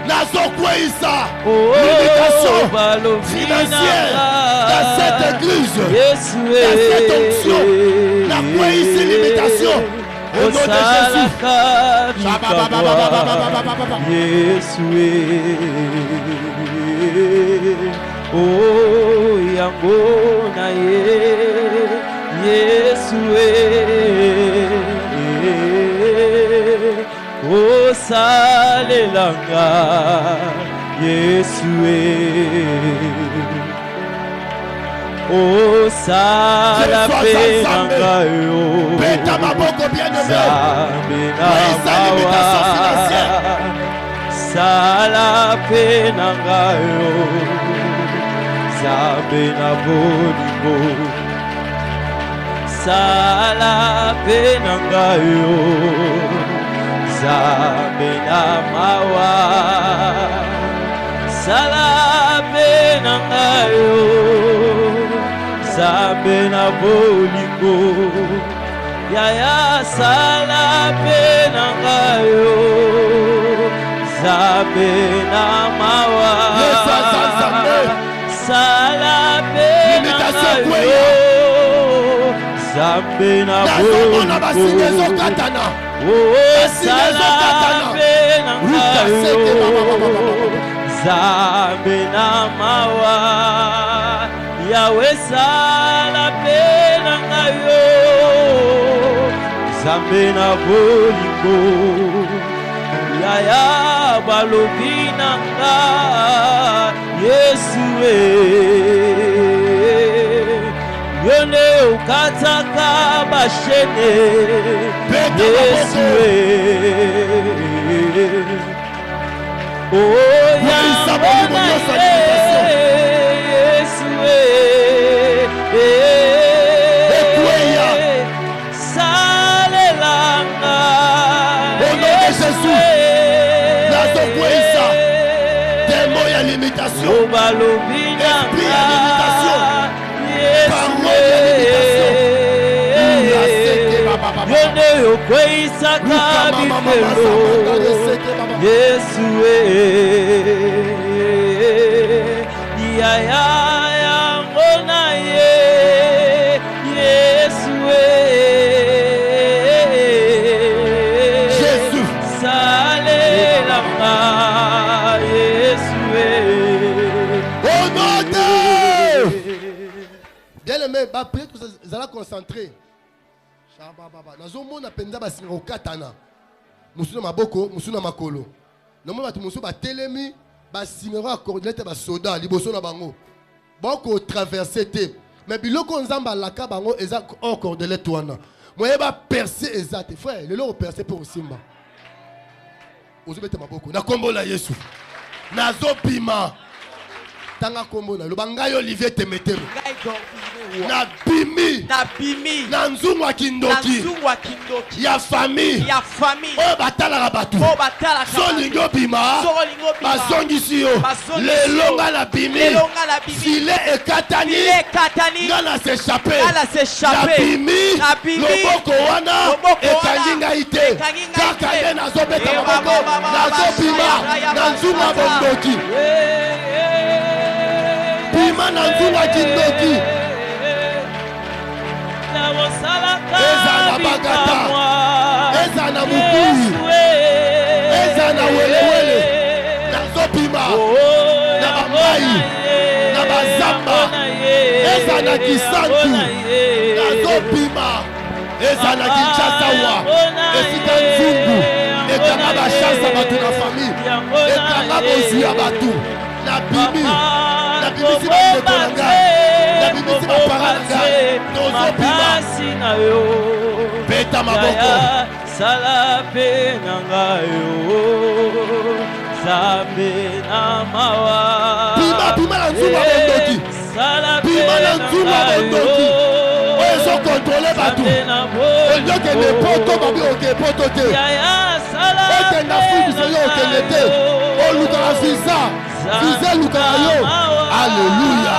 nazokweyisa limitation financière dans cette église dans cette onction nakweyisi limitation au nom de Jésus oh yango na Yesu oh salelanga Yesu oh salapelanga yo beta maboko bien nommé salapelanga yo Zabe na bolingo Sala penanga yo Zabe na mawa sala pe na ngai yo Nzambe na bolingo Yaya sala pe na ngai yo Nzambe na mawa sala pe na ngai yo Nzambe na bolingo sala pe na ngai yo Nzambe na mawa Yahweh sala pe na ngai yo Nzambe na bolingo Yaya balobi na nga Yesu Yone ukataka bashene Yesu Oh yambona Yesu Salelanga Au nom de Jésus Nazokwesa Démon ya limitation Esprit ya limitation Parole ya limitation Yone yokwesaka bifelo Yesu Yaya yango na ye Yesu Jésus Salelanga Yesu Au nom de Bien-aimé, priez que vous allez concentrer. Nazomona penza basinga okatana. Musuna maboko, musuna makolo. Nomona batu musu ba telemi, basinga coordinateur ba soda liboso na bango. Boko traverser te. Mais biloko nzamba laka bango eza hors coordinateur wana. Moye ba percer ezate. Frère, le lo percer pour simba. Ozobete maboko. Na kombo la Yesu. Nazopima. Tanga kombo na lobanga yo Olivier Temetero. Na bimi na nzungwa kindoki ya famille oyo batalaka bato solingo bima bazongisi yo lelonga na bimi file ekatani nga na s'échappe na bimi loboko wana ekangi ngai te kaka nde nazobeta maboko nazobima na nzungwa bondoki bima na nzungwa kindoki eza na bagata eza na mukui eza na welewele nazopima na bamai na bazamba eza na kisantu nazopima eza na kinchasawa esika nzungu ekanga bashasa bato na famille ekanga bozwi ya bato nabimisi bandeko na ngai nabimisi bapara na ngai tozopima beta maboko sala pe na ngai yo Nzambe na mawa bima na nzungu bondoki bima na nzungu bondoki oyo ezokontrole bato oliokende poto babi okepoto te okende afrika yo okende te olukaka visa elukaka yo alleluya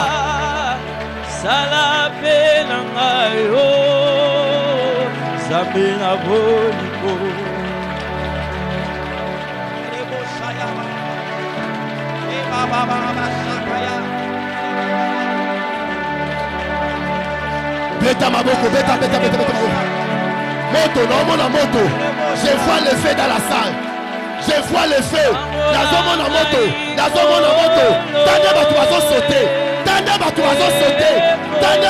sala pe na ngai yo Nzambe na bolingo beta maboko beta moto naomona moto je vois le feu dans la salle je vois le feu nazomona moto tande bato bazosote tande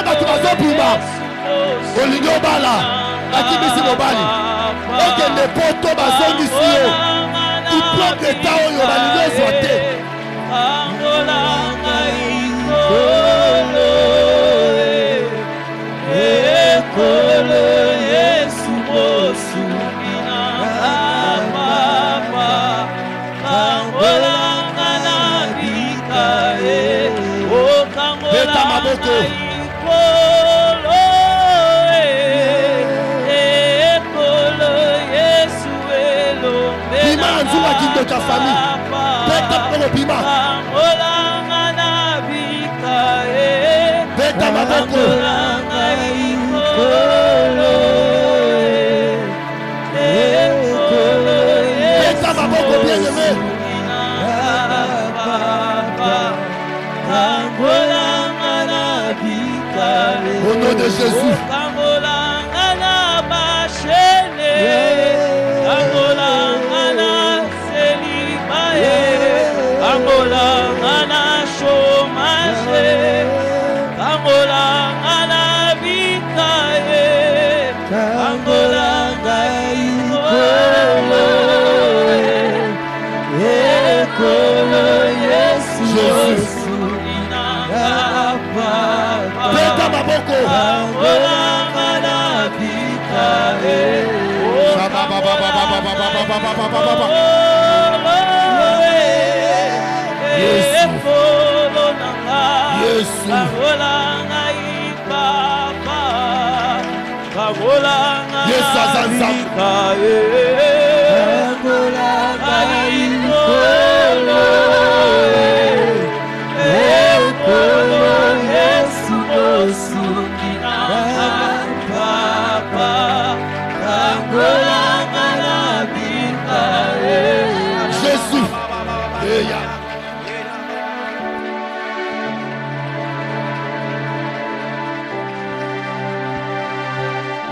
bato bazobima olingi obala akimisi mobali okende poto bazongisi yo diplome eta oyo balingi ozwa te Yesu mosumina papa kangola na bikae o kangola maboko Yesu elombe bima nzunga kindoka famille beta maboko bima Kangolanga na chômage, kangolanga na bikaye, kangolanga ikolo, ekolo Yesu Yesu inanga Peta maboko. kangolanga na bikaye, Jésus.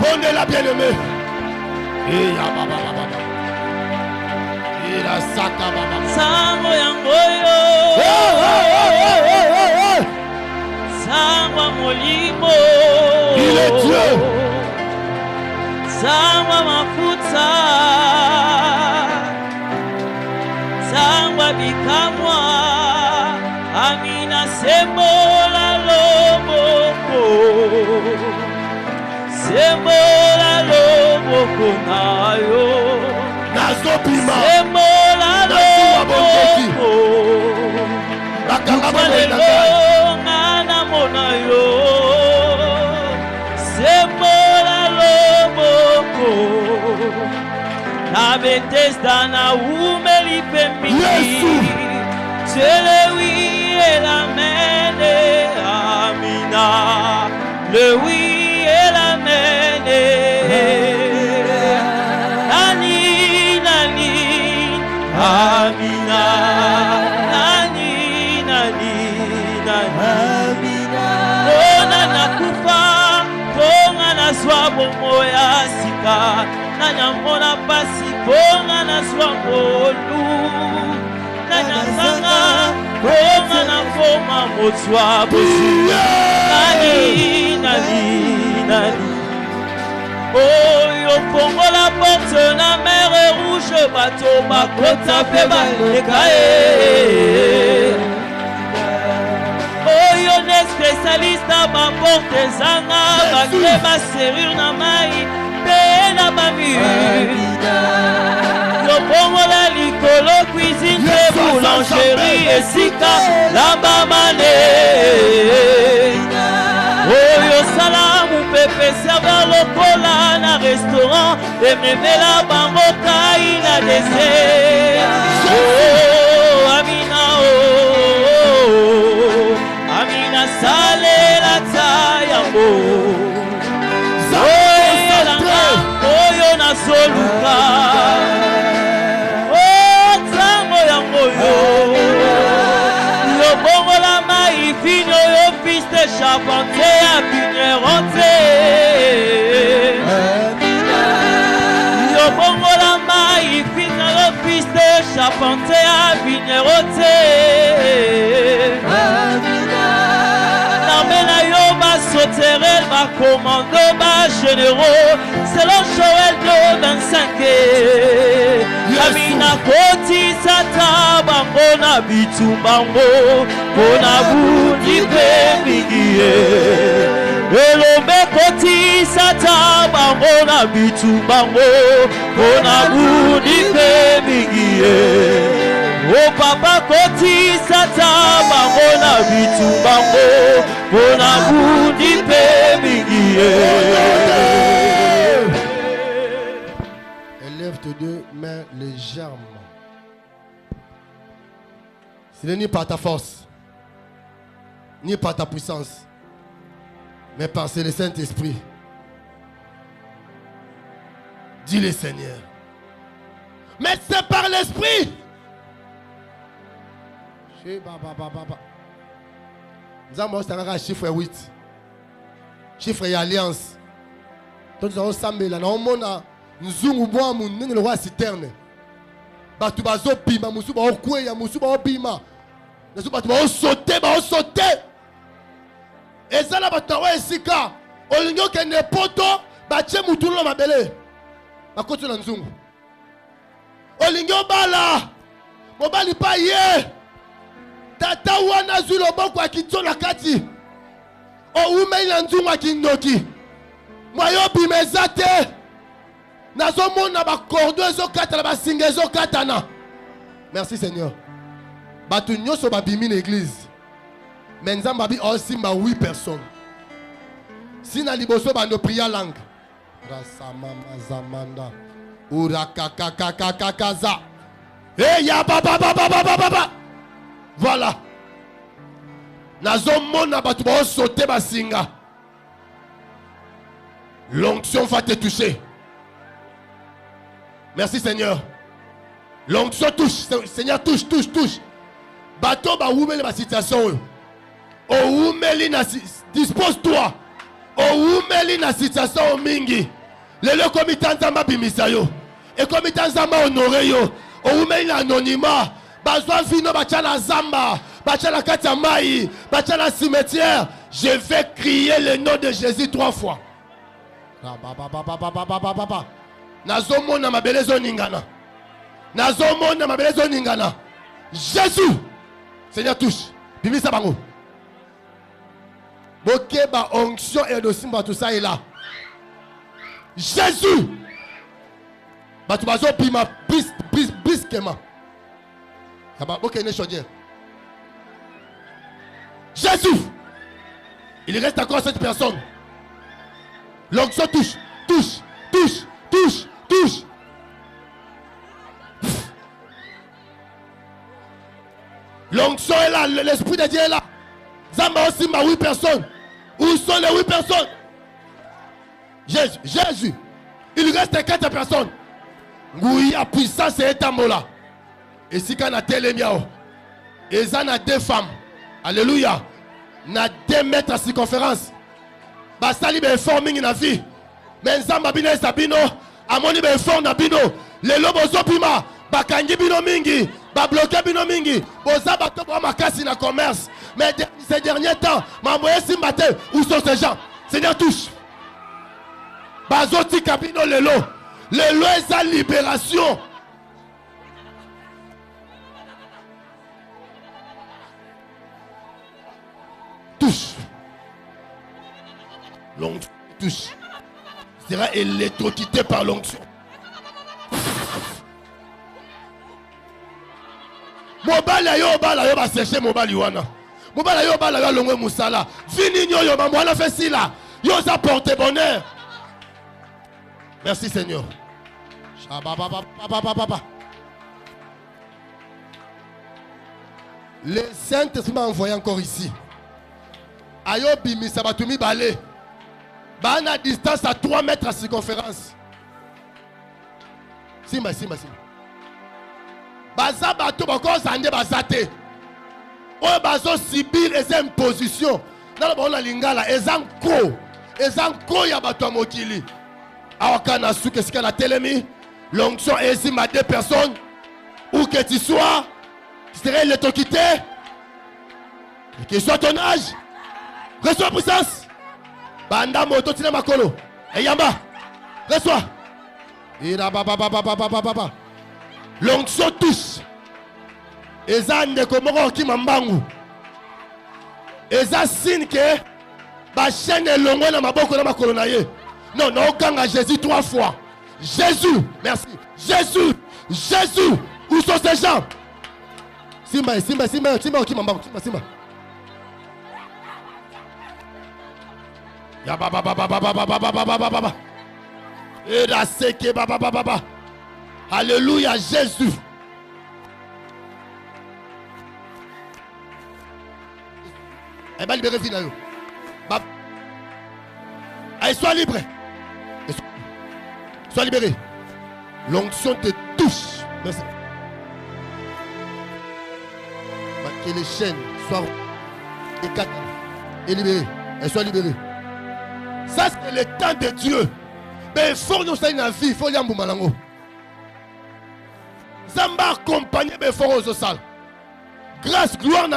Prenez la bien-aimée. Il a saka baba. Sango yangoyo, sango molimo. Il est Dieu. Sango mafuta, sango bikamwa. Amina sembola loboko, sembola loboko nayo. Nazopima. Sembola loboko, Malelonga na mona yo. Sembola loboko, na Bethesda na umeli pembini. Celui et la mène, Amina. Le oui et la mène. Nani, nani, Amina. Nani, nani, nani. Amina. Pona na kufa, ponga na swabo moya sika. Nanyamona pasi, ponga na swabo lu. Nanyasanga, ponga na koma motswa bosu. Nani, nani, nani. Oyo pongo la porte na mer rouge, bateau bakota pe baleka e. Oyo ne spécialiste ba porte zanga, bakle ba serrure na mai, pe na ba mur. Yo pongo la likolo cuisine, boulangerie et sika, la bamane. Oyo salamu pepe serveur lokola na restaurant, ememela bango kai na dessert. Oh, Amina, oh, Amina salela tayambo. Oyelanga, oyo na soluka. Oh, tango yango yo. Yo bongo la mai fino yo fils de charpentier à vigneronté. Yo bongo la mai fino yo fils de charpentier à vigneronté. Namena yo ba sauterelle ba commando ba généraux selon Joël de 25. Amina koti sata bango na bitumbango pona budi pe migie. Elombe koti sata bango na bitumbango pona budi pe migie. O papa koti sata bango na bitumbango pona budi pe migie. Élève tes deux mains légèrement. Ce n'est ni par ta force, ni par ta puissance, mais par le Saint-Esprit. Dis le Seigneur. Mais c'est par l'Esprit. Nous avons un chiffre 8. Chiffre et alliance. Donc nous avons samé là. Nous avons le roi citerne. Batu bazo pima musu ba okwe ya musu ba obima Nazo bato ba sauter, ba sauter. Ezala bato wa esika. Olingo ke ne poto ba tche mutulu na mabele. Ba koto na nzungu. Olingo bala. Mobali pa ye. Tata wana zwi loboko akitso na kati. O umeli na nzungu akindoki. Mwayo bimeza te. Nazo mona ba cordon ezokata na ba singa ezokata na. Merci Seigneur. Batu nyoso ba bimi na église. Menzamba bi osimba 8 personnes. Si na liboso ba no prier langue. Rasama mazamanda. Urakakakakakaza. Eh ya baba. Voilà. Nazo mona batu ba sauter ba singa. L'onction va te toucher. Merci Seigneur. L'onction touche. Seigneur touche. Bateau ba oumeli ba situation. O oumeli na dispose-toi. O oumeli na situation mingi. Lelo komita nzamba bimisa yo. E komita nzamba honore yo. O oumeli na anonymat. Bazwa vino bacha na zamba. Bacha na kati ya mai. Bacha na cimetière. Je vais crier le nom de Jésus 3 fois. Nazomona mabelezo ningana. Nazomona mabelezo ningana. Jésus. Seigneur touche. Bimisa bango. Bokeba onction et de simba tout ça est là. Jésus. Batu bazo pima briskema. Yaba bokene chodien. Jésus. Il reste encore 7 personnes. L'onction touche. L'onction est là, l'esprit de Dieu est là. Zamba aussi ma 8 personnes. Où sont les 8 personnes? Jésus. Il reste 4 personnes. Ngouya puissance et tambola. Et si quand on a télémiao, et ça a 2 femmes. Alléluia. Na 2 mètres à circonférence. Basali be forming na vie. Mais nzamba bino esabino amoni be form na bino. Le lobo zopima bakangi bino mingi, ba bloquer bino mingi. Boza bato ba makasi na commerce. Mais ces derniers temps, mamoye simbate où sont ces gens? Seigneur touche. Bazoti kabino lelo. Lelo est sa libération. Touche. L'onction touche. Sera électrocuté par l'onction. Mobala yo ba séché mobali wana. Mobala yo bala yo longwe musala. Vini nyo ba mwana fait là. Yo ça porte bonheur. Merci Seigneur. Le Saint-Esprit m'a envoyé encore ici. Ayo bimi sabatumi balé. Bana distance à 3 mètres à circonférence. Simba. Baza bato bako zande bazate. O bazo sibir les impositions. Dans le la lingala ezanko ya bato mokili. Awakana souke sika la telemi. L'onction ezima 2 personnes. Où que tu sois, tu serais l'électrocuté. Que soit ton âge. Reçois puissance. Banda moto tina makolo. Eyamba. Reçois. L'onction touche. Eza ndeko moko ki mambangu. Eza signe que ba chaîne longo na maboko na makolo na ye. Non, okanga Jésus 3 fois. Jésus, merci. Jésus. Où sont ces gens? Simba ki mambangu. Simba. Ya baba. Et la seke baba. Alléluia Jésus. Elle va libérer finalement. Allez, sois libre. Sois libéré. L'onction te touche. Merci. Que les chaînes soient écartées et libérées. Elle soit libérée. Ça c'est le temps de Dieu. Mais il faut nous faire une vie. Il faut y aller Malango. Zamba accompagné mais il faut aux salles. Grâce, gloire,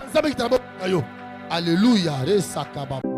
alléluia.